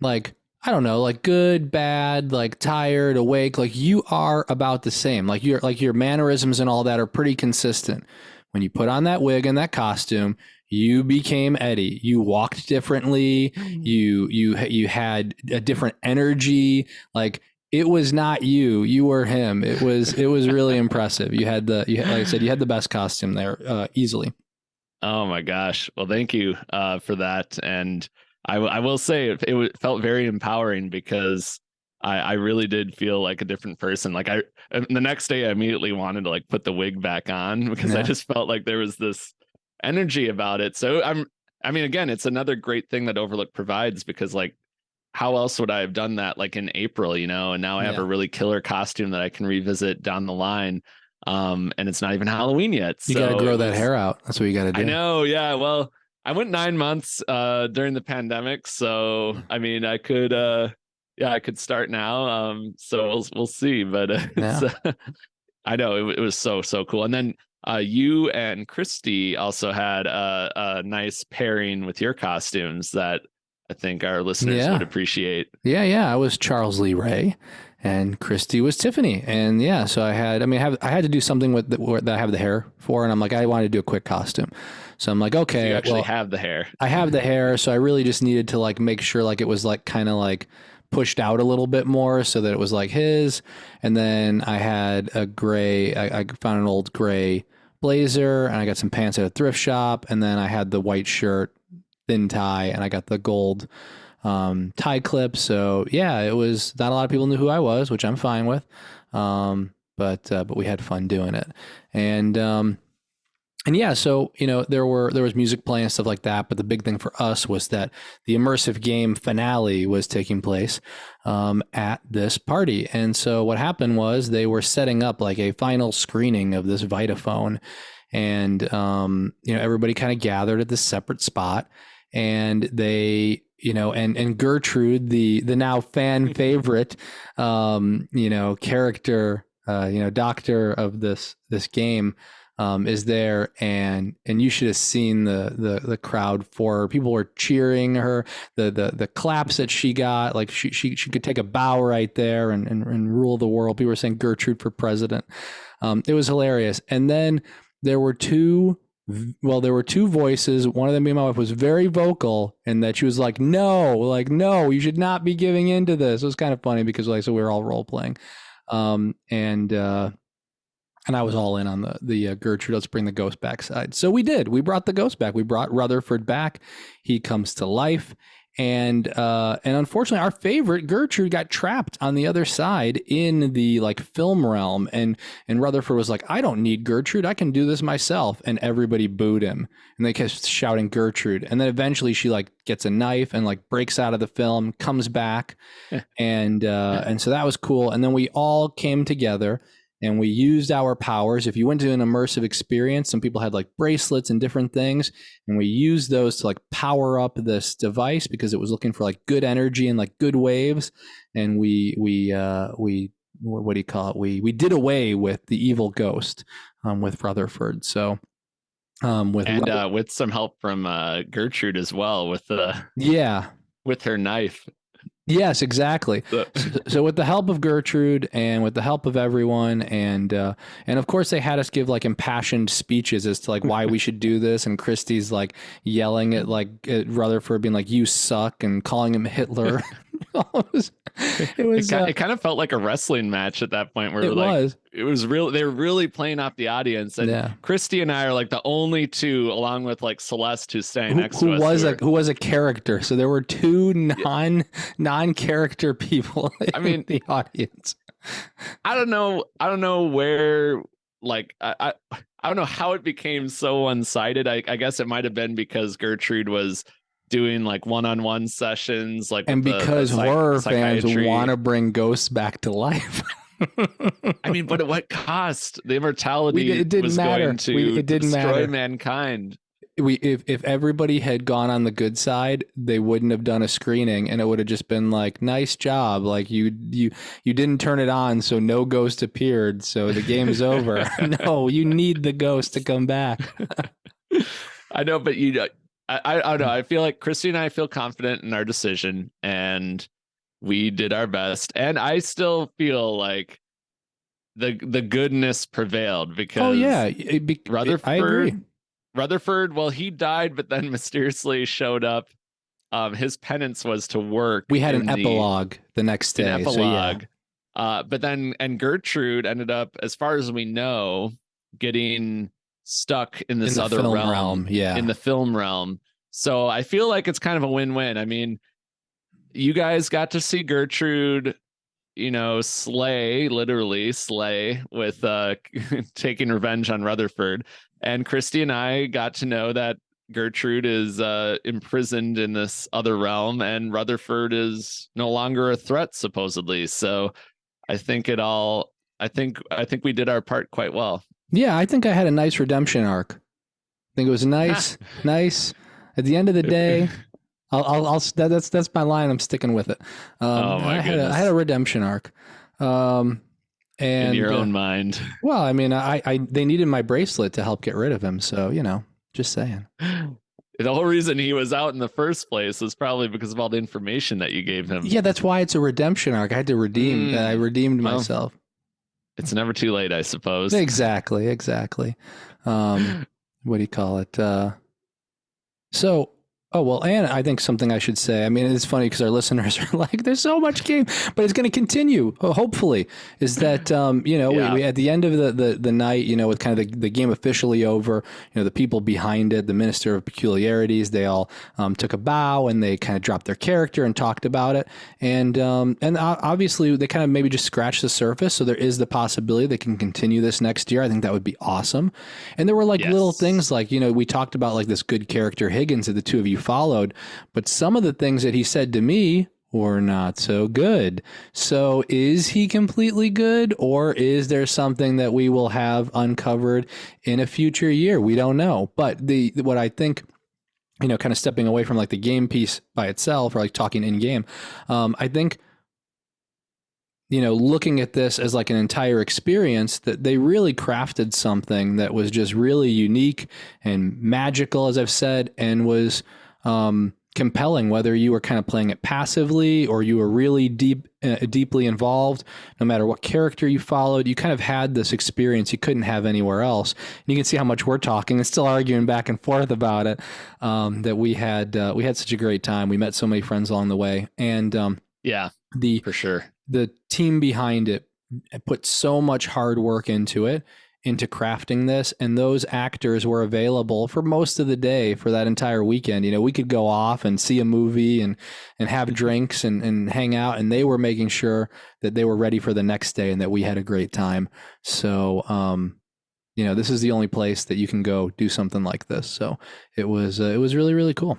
like, I don't know, like good, bad, like tired, awake. Like, you are about the same. Like, your mannerisms and all that are pretty consistent. When you put on that wig and that costume, you became Eddie. You walked differently. You had a different energy. Like, it was not you. You were him. It was really impressive. Like I said, you had the best costume there, easily. Oh my gosh. Well, thank you for that. And I will say it felt very empowering, because I really did feel like a different person. Like, the next day I immediately wanted to like put the wig back on, because I just felt like there was this energy about it. So again, it's another great thing that Overlook provides, because like, how else would I have done that like in April, and now I have a really killer costume that I can revisit down the line. And it's not even Halloween yet. You got to grow that hair out. That's what you got to do. I know. Yeah. Well, I went 9 months during the pandemic. So, I could, I could start now. So we'll see, but I know it was so cool. And then you and Christy also had a nice pairing with your costumes that I think our listeners would appreciate. Yeah. I was Charles Lee Ray, and Christy was Tiffany. And so I had to do something with that I have the hair for. And I'm like, I wanted to do a quick costume. So I'm like, okay. You actually have the hair. I have the hair. So I really just needed to like make sure like it was like kind of like pushed out a little bit more, so that it was like his. And then I had a gray, I found an old gray blazer, and I got some pants at a thrift shop. And then I had the white shirt, thin tie, and I got the gold tie clip. So it was not a lot of people knew who I was, which I'm fine with. But we had fun doing it. So there was music playing and stuff like that. But the big thing for us was that the immersive game finale was taking place at this party. And so what happened was they were setting up like a final screening of this Vitaphone, and everybody kind of gathered at this separate spot, and they and Gertrude, the now fan favorite character, doctor of this game, is there, and you should have seen the crowd for her. People were cheering her, the claps that she got, like she could take a bow right there and rule the world. People were saying Gertrude for president. It was hilarious. And then there were two voices. One of them, being my wife, was very vocal, and that she was like, no, you should not be giving into this. It was kind of funny because, like, so we were all role playing, and I was all in on the Gertrude, let's bring the ghost back side. So we did. We brought the ghost back. We brought Rutherford back. He comes to life. And unfortunately, our favorite Gertrude got trapped on the other side in the like film realm. And Rutherford was like, I don't need Gertrude. I can do this myself. And everybody booed him. And they kept shouting Gertrude. And then eventually she like gets a knife and like breaks out of the film, comes back. And so that was cool. And then we all came together and we used our powers. If you went to an immersive experience, some people had like bracelets and different things, and we used those to like power up this device because it was looking for like good energy and like good waves. And we what do you call it? We did away with the evil ghost with Rutherford. So with some help from Gertrude as well with her knife. Yes, exactly. So with the help of Gertrude and with the help of everyone, and of course they had us give like impassioned speeches as to like why we should do this, and Christie's like yelling at Rutherford, being like, "You suck," and calling him Hitler. It kind of felt like a wrestling match at that point where it was real. They were really playing off the audience, and Christy and I are like the only two, along with like Celeste, who's standing next to us, who was a character. So there were two non-character people in the audience. I don't know where, like, I don't know how it became so one-sided. I guess it might have been because Gertrude was doing like one-on-one sessions, like, and because horror fans want to bring ghosts back to life. I mean, but at what cost? The immortality it didn't was matter. Going to it didn't destroy matter. mankind. If everybody had gone on the good side, they wouldn't have done a screening, and it would have just been like, nice job, like you didn't turn it on, so no ghost appeared, so the game's over. No, you need the ghost to come back. I know, but I don't know. I feel like Christy and I feel confident in our decision, and we did our best. And I still feel like the goodness prevailed because Rutherford, I agree. Rutherford, well, he died, but then mysteriously showed up. His penance was to work. We had an epilogue the next day. An epilogue. But then, and Gertrude ended up, as far as we know, getting stuck in this other realm. Yeah. In the film realm. So I feel like it's kind of a win-win. I mean, you guys got to see Gertrude, literally slay with taking revenge on Rutherford. And Christy and I got to know that Gertrude is imprisoned in this other realm, and Rutherford is no longer a threat, supposedly. So I think we did our part quite well. Yeah, I think I had a nice redemption arc. I think it was nice. At the end of the day, that's my line. I'm sticking with it. I had a redemption arc. And in your own mind. Well, I mean, they needed my bracelet to help get rid of him. So, just saying. The whole reason he was out in the first place was probably because of all the information that you gave him. Yeah, that's why it's a redemption arc. I had to redeem. I redeemed myself. It's never too late, I suppose. Exactly. What do you call it? And I think something I should say, I mean, it's funny because our listeners are like, there's so much game, but it's going to continue, hopefully, is that, we at the end of the night, with kind of the game officially over, the people behind it, the Minister of Peculiarities, they all took a bow and they kind of dropped their character and talked about it. And obviously they kind of maybe just scratched the surface. So there is the possibility they can continue this next year. I think that would be awesome. And there were little things like, we talked about like this good character Higgins that the two of you followed, but some of the things that he said to me were not so good. So is he completely good, or is there something that we will have uncovered in a future year? We don't know. But what I think, kind of stepping away from like the game piece by itself, or like talking in game, I think looking at this as like an entire experience, that they really crafted something that was just really unique and magical, as I've said, and was compelling, whether you were kind of playing it passively or you were really deeply involved. No matter what character you followed, you kind of had this experience you couldn't have anywhere else. And you can see how much we're talking and still arguing back and forth about it. That we had such a great time. We met so many friends along the way, and for sure, the team behind it put so much hard work into crafting this, and those actors were available for most of the day for that entire weekend. We could go off and see a movie and have drinks and hang out, and they were making sure that they were ready for the next day and that we had a great time. So, this is the only place that you can go do something like this. So it was really, really cool.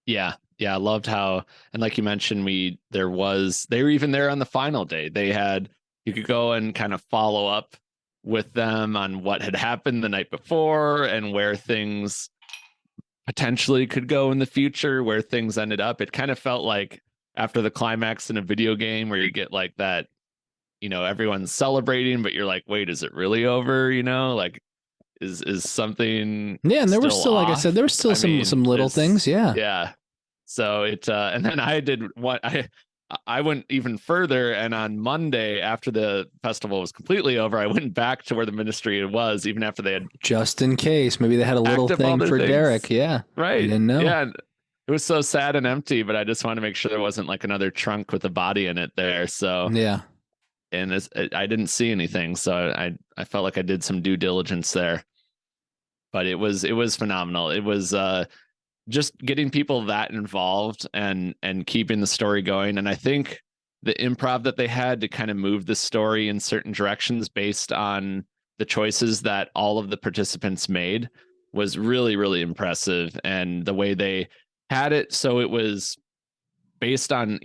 Yeah. Yeah. I loved how, and like you mentioned, they were even there on the final day. You could go and kind of follow up with them on what had happened the night before and where things potentially could go in the future, where things ended up. It kind of felt like after the climax in a video game where you get like that, everyone's celebrating, but you're like, wait, is it really over? Like, is something? Yeah. And there were still, off? like I said, there were still some little things. Yeah. Yeah. So and then I did what I went even further, and on Monday, after the festival was completely over, I went back to where the Ministry was, even after they had, just in case maybe they had a little thing for things. Derek. Yeah, right. You didn't know. Yeah, it was so sad and empty, but I just wanted to make sure there wasn't like another trunk with a body in it there. So yeah, and I didn't see anything, so I felt like I did some due diligence there. But it was phenomenal. It was just getting people that involved and keeping the story going. And I think the improv that they had to kind of move the story in certain directions based on the choices that all of the participants made was really, really impressive. And the way they had it, so it was based on,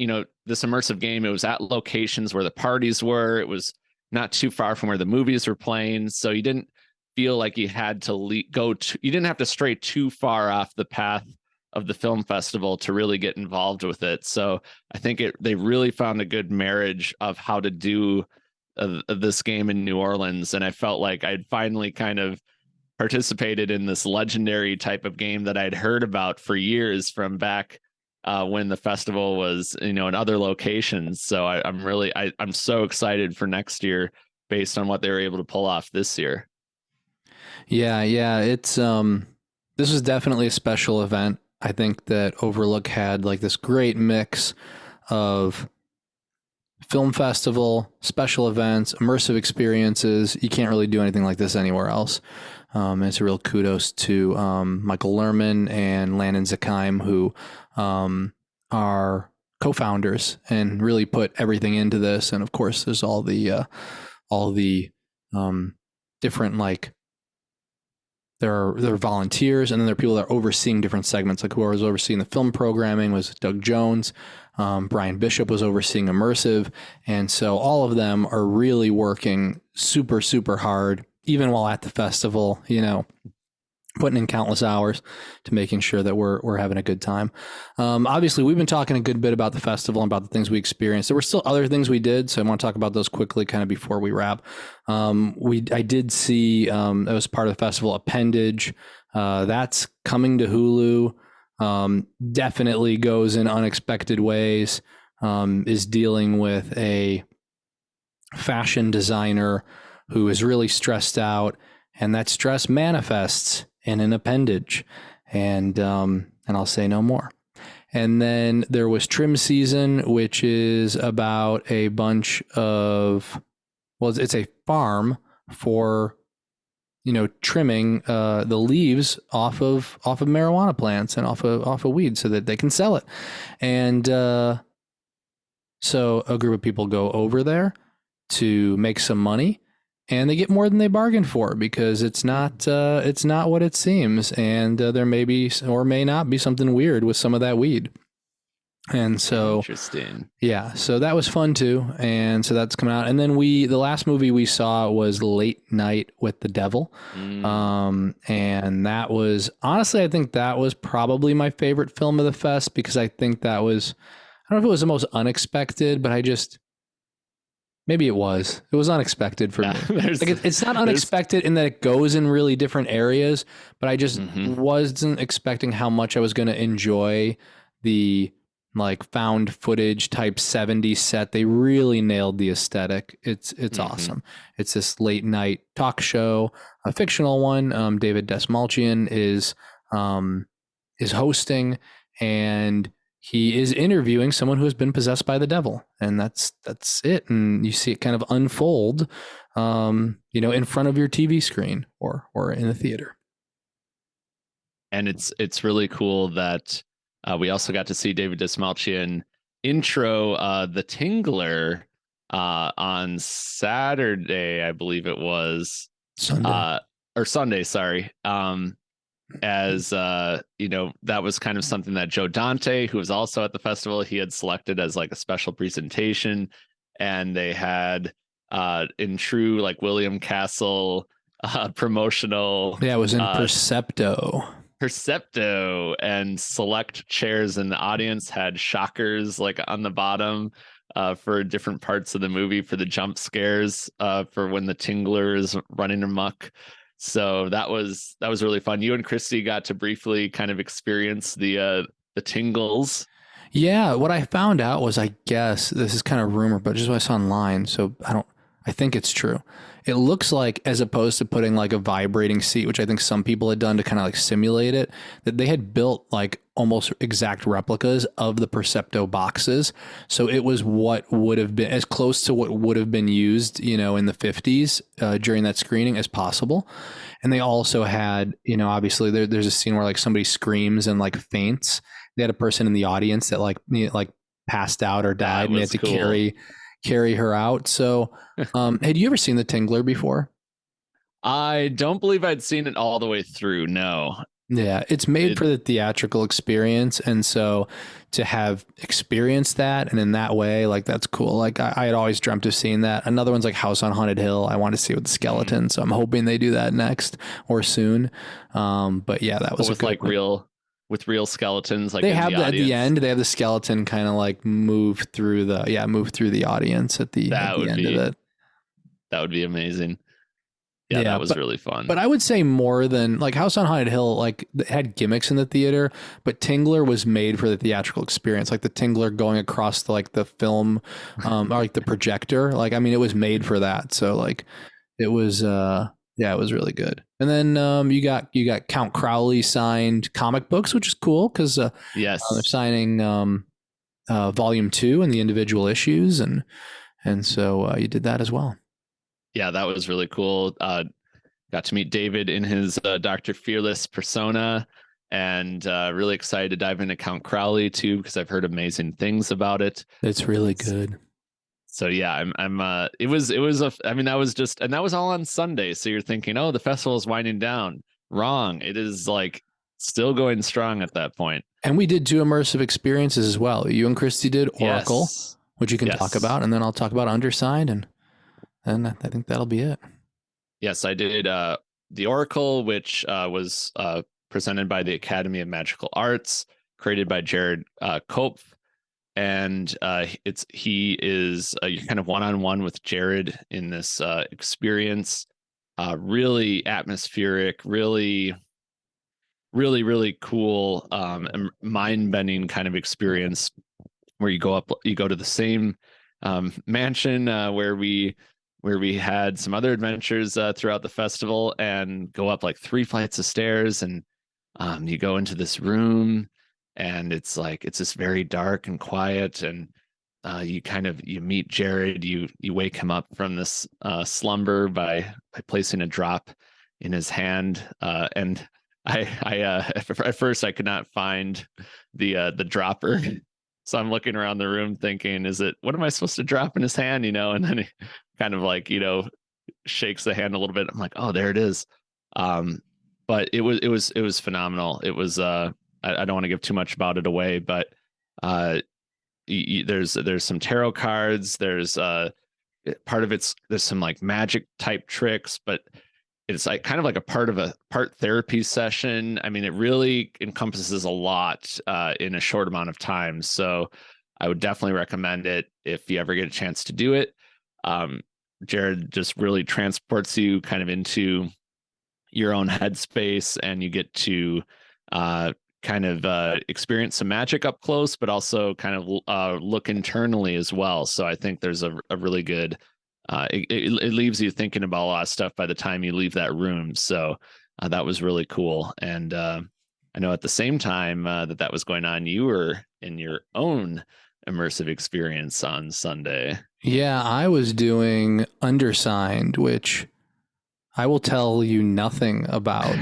this immersive game, it was at locations where the parties were. It was not too far from where the movies were playing. So you didn't feel like you had to you didn't have to stray too far off the path of the film festival to really get involved with it. So I think they really found a good marriage of how to do this game in New Orleans. And I felt like I'd finally kind of participated in this legendary type of game that I'd heard about for years from back when the festival was, in other locations. So I'm so excited for next year based on what they were able to pull off this year. Yeah. It's this was definitely a special event. I think that Overlook had like this great mix of film festival, special events, immersive experiences. You can't really do anything like this anywhere else. It's a real kudos to Michael Lerman and Landon Zakheim, who are co-founders and really put everything into this. And of course, there's all the different, like, there are volunteers, and then there are people that are overseeing different segments. Like, who was overseeing the film programming was Doug Jones. Brian Bishop was overseeing immersive. And so all of them are really working super, super hard, even while at the festival, putting in countless hours to making sure that we're having a good time. Obviously, we've been talking a good bit about the festival and about the things we experienced. There were still other things we did, so I want to talk about those quickly, kind of before we wrap. I did see that was part of the festival, Appendage. That's coming to Hulu. Definitely goes in unexpected ways. Is dealing with a fashion designer who is really stressed out, and that stress manifests in an appendage, and I'll say no more. And then there was Trim Season, which is about a bunch of, it's a farm for, trimming the leaves off of marijuana plants and off of weed so that they can sell it. And so a group of people go over there to make some money. And they get more than they bargained for, because it's not what it seems, and there may be or may not be something weird with some of that weed. And so, interesting. Yeah, so that was fun too, and so that's coming out. And then the last movie we saw was Late Night with the Devil, and that was, honestly, I think that was probably my favorite film of the fest, because I think that was, I don't know if it was the most unexpected, but I just Maybe it was. It was unexpected for Yeah, me. Like it's not unexpected in that it goes in really different areas, but I just mhm, wasn't expecting how much I was going to enjoy the like found footage type 70s set. They really nailed the aesthetic. It's mhm. awesome. It's this late night talk show, a fictional one. David Desmalchian is hosting, and he is interviewing someone who has been possessed by the devil, and that's it. And you see it kind of unfold, in front of your TV screen or in the theater. And it's really cool that we also got to see David Dismalchian intro the Tingler on Saturday, I believe it was, Sunday. or Sunday, sorry. As that was kind of something that Joe Dante, who was also at the festival, he had selected as like a special presentation, and they had in true like William Castle promotional Yeah, it was in Percepto. Percepto, and select chairs in the audience had shockers like on the bottom for different parts of the movie for the jump scares for when the Tingler is running amok. So that was really fun. You and Christy got to briefly kind of experience the tingles. Yeah, what I found out was, I guess this is kind of rumor, but just what I saw online, so I think it's true. It looks like, as opposed to putting like a vibrating seat, which I think some people had done to kind of like simulate it, that they had built like almost exact replicas of the Percepto boxes. So it was what would have been as close to what would have been used, in the 50s during that screening as possible. And they also had, obviously there's a scene where like somebody screams and like faints. They had a person in the audience that like passed out or died, That and they had was to cool. carry her out. So, had you ever seen the Tingler before? I don't believe I'd seen it all the way through. No. Yeah, it's made It for the theatrical experience, and so to have experienced that and in that way, like that's cool. Like I had always dreamt of seeing that. Another one's like House on Haunted Hill. I want to see with the mm, skeleton, so I'm hoping they do that next or soon. But yeah, that but was a with good like one. real skeletons like They in the have at the audience. end. They have the skeleton kind of like move through the audience at That the would end of be it. that would be amazing. Yeah, Yeah, that was really fun. but I would say more than like House on Haunted Hill, like it had gimmicks in the theater, but Tingler was made for the theatrical experience. Like the Tingler going across the film, or like the projector. Like I mean, it was made for that. So like it was, yeah, it was really good. And then you got Count Crowley signed comic books, which is cool because they're Yes. signing volume 2 and the individual issues, and so you did that as well. Yeah, that was really cool. Got to meet David in his Dr. Fearless persona, and really excited to dive into Count Crowley too, because I've heard amazing things about it. It's really good. So yeah, I'm I mean, that was just, and that was all on Sunday. So you're thinking, oh, the festival is winding down. Wrong. It is like still going strong at that point. And we did two immersive experiences as well. You and Christy did Oracle, Yes. which you can talk Yes. about, and then I'll talk about Undersigned, and I think that'll be it. Yes, I did the Oracle, which was presented by the Academy of Magical Arts, created by Jared Kopf, and he is you're kind of one-on-one with Jared in this experience. Really atmospheric, really cool, mind-bending kind of experience where you go to the same mansion where we had some other adventures throughout the festival, and go up like 3 flights of stairs, and you go into this room, and it's just very dark and quiet, and you meet Jared, you wake him up from this slumber by placing a drop in his hand, and at first I could not find the dropper. So I'm looking around the room thinking, what am I supposed to drop in his hand? And then he kind of like, shakes the hand a little bit. I'm like, oh, there it is. But it was phenomenal. It was I don't want to give too much about it away, but uh there's some tarot cards, there's part of there's some like magic type tricks, but it's like kind of like a part therapy session. I mean, it really encompasses a lot in a short amount of time. So I would definitely recommend it if you ever get a chance to do it. Jared just really transports you kind of into your own headspace, and you get to experience some magic up close, but also kind of look internally as well. So I think there's a really good, it leaves you thinking about a lot of stuff by the time you leave that room. So that was really cool. And I know at the same time that was going on, you were in your own immersive experience on Sunday. Yeah, I was doing Undersigned, which I will tell you nothing about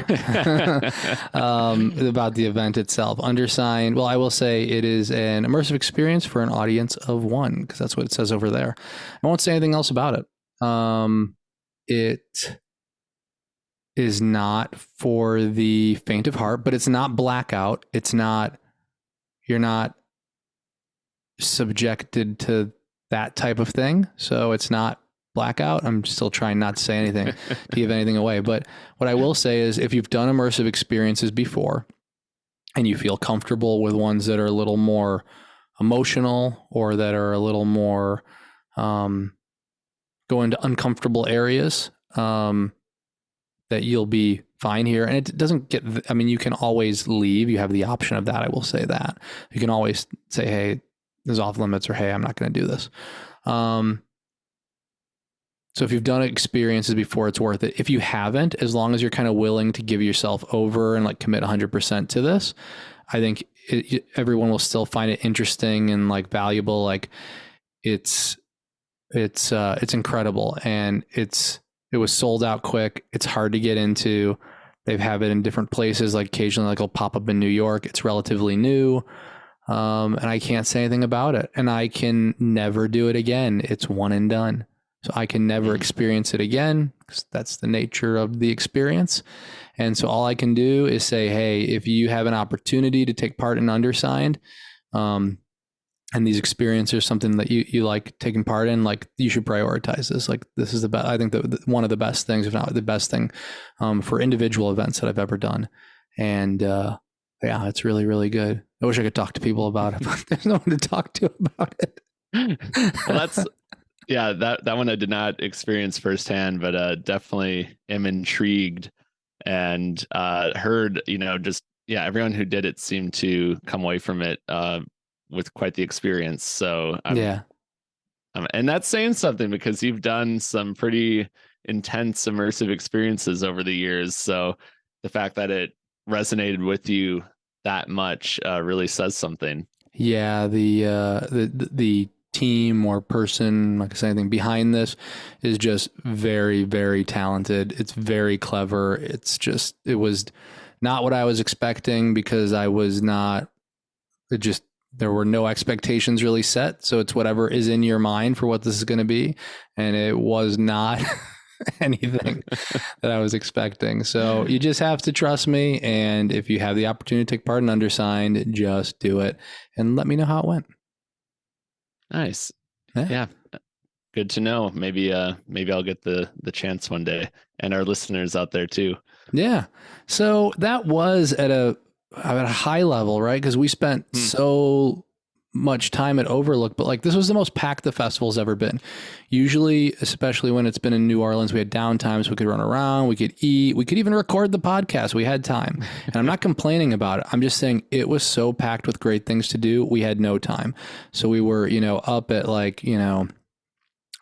about the event itself. Undersigned, well, I will say it is an immersive experience for an audience of one, because that's what it says over there. I won't say anything else about it. It is not for the faint of heart, but it's not blackout. It's not, you're not subjected to that type of thing. So it's not blackout. I'm still trying not to say anything to give anything away. But what I will say is, if you've done immersive experiences before and you feel comfortable with ones that are a little more emotional, or that are a little more go into uncomfortable areas, that you'll be fine here. And it doesn't get, I mean, you can always leave. You have the option of that. I will say that. You can always say, hey, this is off limits, or hey, I'm not going to do this. So if you've done experiences before, it's worth it. If you haven't, as long as you're kind of willing to give yourself over and like commit 100% to this, I think everyone will still find it interesting and like valuable. Like it's incredible, and it was sold out quick. It's hard to get into. They have it in different places. Like occasionally, like it'll pop up in New York. It's relatively new. And I can't say anything about it, and I can never do it again. It's one and done. So I can never experience it again, because that's the nature of the experience. And so all I can do is say, hey, if you have an opportunity to take part in Undersigned, and these experiences are something that you like taking part in, like you should prioritize this. Like this is the best, I think that one of the best things, if not the best thing, for individual events that I've ever done. And yeah, it's really, really good. I wish I could talk to people about it, but there's no one to talk to about it. Well, that's, yeah, that one I did not experience firsthand, but definitely am intrigued, and heard, just, yeah, everyone who did it seemed to come away from it with quite the experience. So yeah. And that's saying something, because you've done some pretty intense immersive experiences over the years. So the fact that it resonated with you that much really says something. Yeah, the team or person, like I say, anything behind this is just very, very talented. It's very clever. It was not what I was expecting, because I was not, there were no expectations really set. So it's whatever is in your mind for what this is going to be. And it was not anything that I was expecting. So you just have to trust me. And if you have the opportunity to take part in Undersigned, just do it and let me know how it went. Nice. Yeah. Good to know. Maybe I'll get the chance one day, and our listeners out there too. Yeah. So that was at a high level, right? Because we spent so much time at Overlook, but like this was the most packed the festival's ever been. Usually, especially when it's been in New Orleans, we had downtimes. We could run around, we could eat, we could even record the podcast. We had time, and I'm not complaining about it. I'm just saying it was so packed with great things to do. We had no time. So we were, up at like, I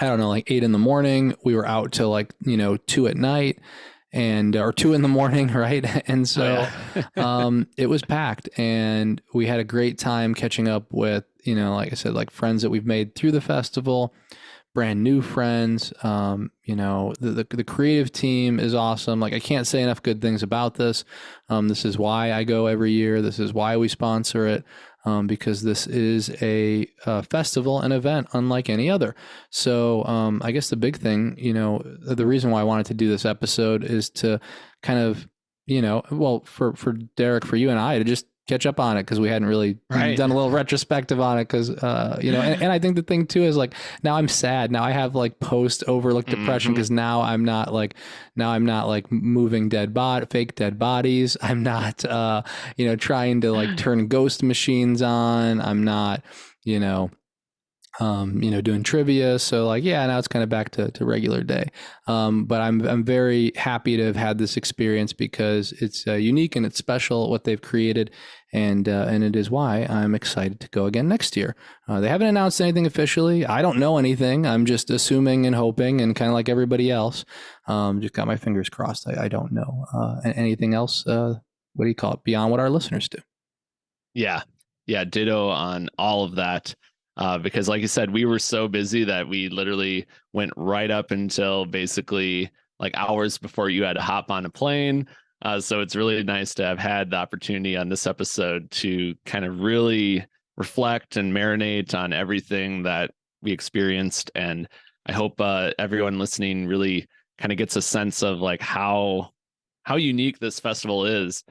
don't know, like 8 a.m. We were out till like, 2 p.m. or 2 a.m, right? And so it was packed, and we had a great time catching up with, like I said, like friends that we've made through the festival, brand new friends. The creative team is awesome. Like I can't say enough good things about this. This is why I go every year. This is why we sponsor it. Because this is a festival, an event unlike any other. So I guess the big thing, the reason why I wanted to do this episode is to kind of, for Derek, for you and I to just catch up on it, because we hadn't really done a little retrospective on it, because and I think the thing too is like, now I'm sad. Now I have like post Overlook depression, because now I'm not like moving fake dead bodies. I'm not trying to like turn ghost machines on. I'm not doing trivia. So like, yeah, now it's kind of back to regular day. But I'm very happy to have had this experience because it's unique and it's special what they've created. And it is why I'm excited to go again next year. They haven't announced anything officially. I don't know anything. I'm just assuming and hoping, and kind of like everybody else, just got my fingers crossed. I don't know anything else. What do you call it? Beyond what our listeners do. Yeah. Yeah. Ditto on all of that. Because like you said, we were so busy that we literally went right up until basically like hours before you had to hop on a plane. So it's really nice to have had the opportunity on this episode to kind of really reflect and marinate on everything that we experienced. And I hope everyone listening really kind of gets a sense of like how unique this festival is.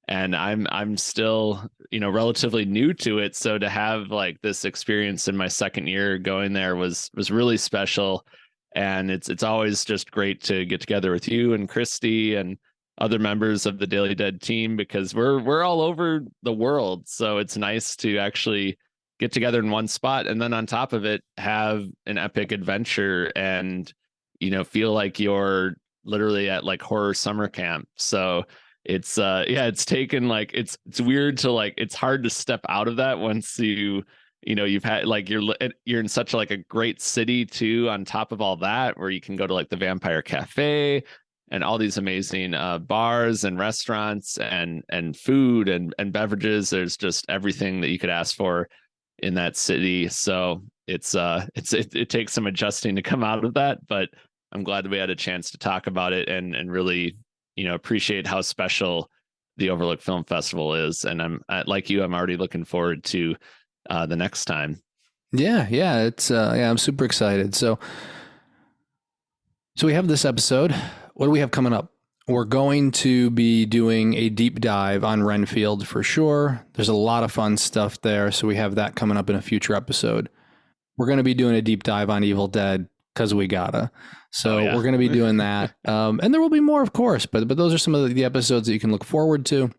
And I'm still, relatively new to it. So to have like this experience in my second year going there was really special. And it's always just great to get together with you and Christy and other members of the Daily Dead team, because we're all over the world. So it's nice to actually get together in one spot, and then on top of it have an epic adventure and feel like you're literally at like horror summer camp. So it's taken like it's weird to like, it's hard to step out of that once you've had like you're in such like a great city too, on top of all that, where you can go to like the Vampire Cafe and all these amazing bars and restaurants and food and beverages. There's just everything that you could ask for in that city. So it takes some adjusting to come out of that, but I'm glad that we had a chance to talk about it and really appreciate how special the Overlook Film Festival is. And I'm like you, I'm already looking forward to the next time. Yeah, it's I'm super excited. So we have this episode. What do we have coming up? We're going to be doing a deep dive on Renfield for sure. There's a lot of fun stuff there, so we have that coming up in a future episode. We're going to be doing a deep dive on Evil Dead because we gotta. So we're going to be doing that. And there will be more, of course, but those are some of the episodes that you can look forward to.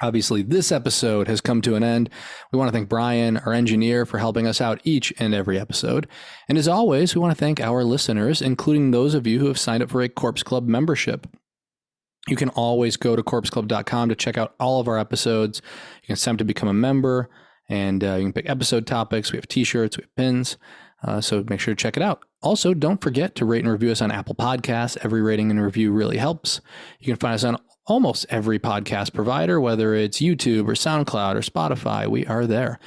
Obviously, this episode has come to an end. We want to thank Brian, our engineer, for helping us out each and every episode. And as always, we want to thank our listeners, including those of you who have signed up for a Corpse Club membership. You can always go to corpseclub.com to check out all of our episodes. You can sign up to become a member, and you can pick episode topics. We have t-shirts, we have pins. So make sure to check it out. Also, don't forget to rate and review us on Apple Podcasts. Every rating and review really helps. You can find us on almost every podcast provider, whether it's YouTube or SoundCloud or Spotify. We are there.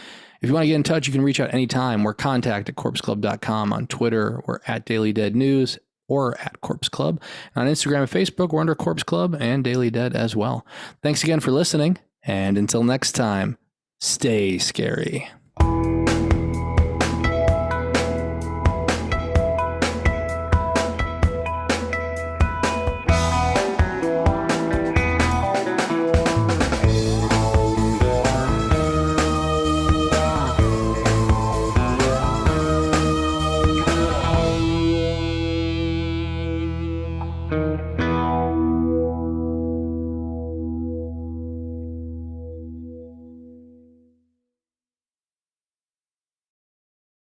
If you want to get in touch, you can reach out anytime. We're contact@corpseclub.com. On Twitter, we're at Daily Dead News or at Corpse Club. And on Instagram and Facebook, we're under Corpse Club and Daily Dead as well. Thanks again for listening. And until next time, stay scary.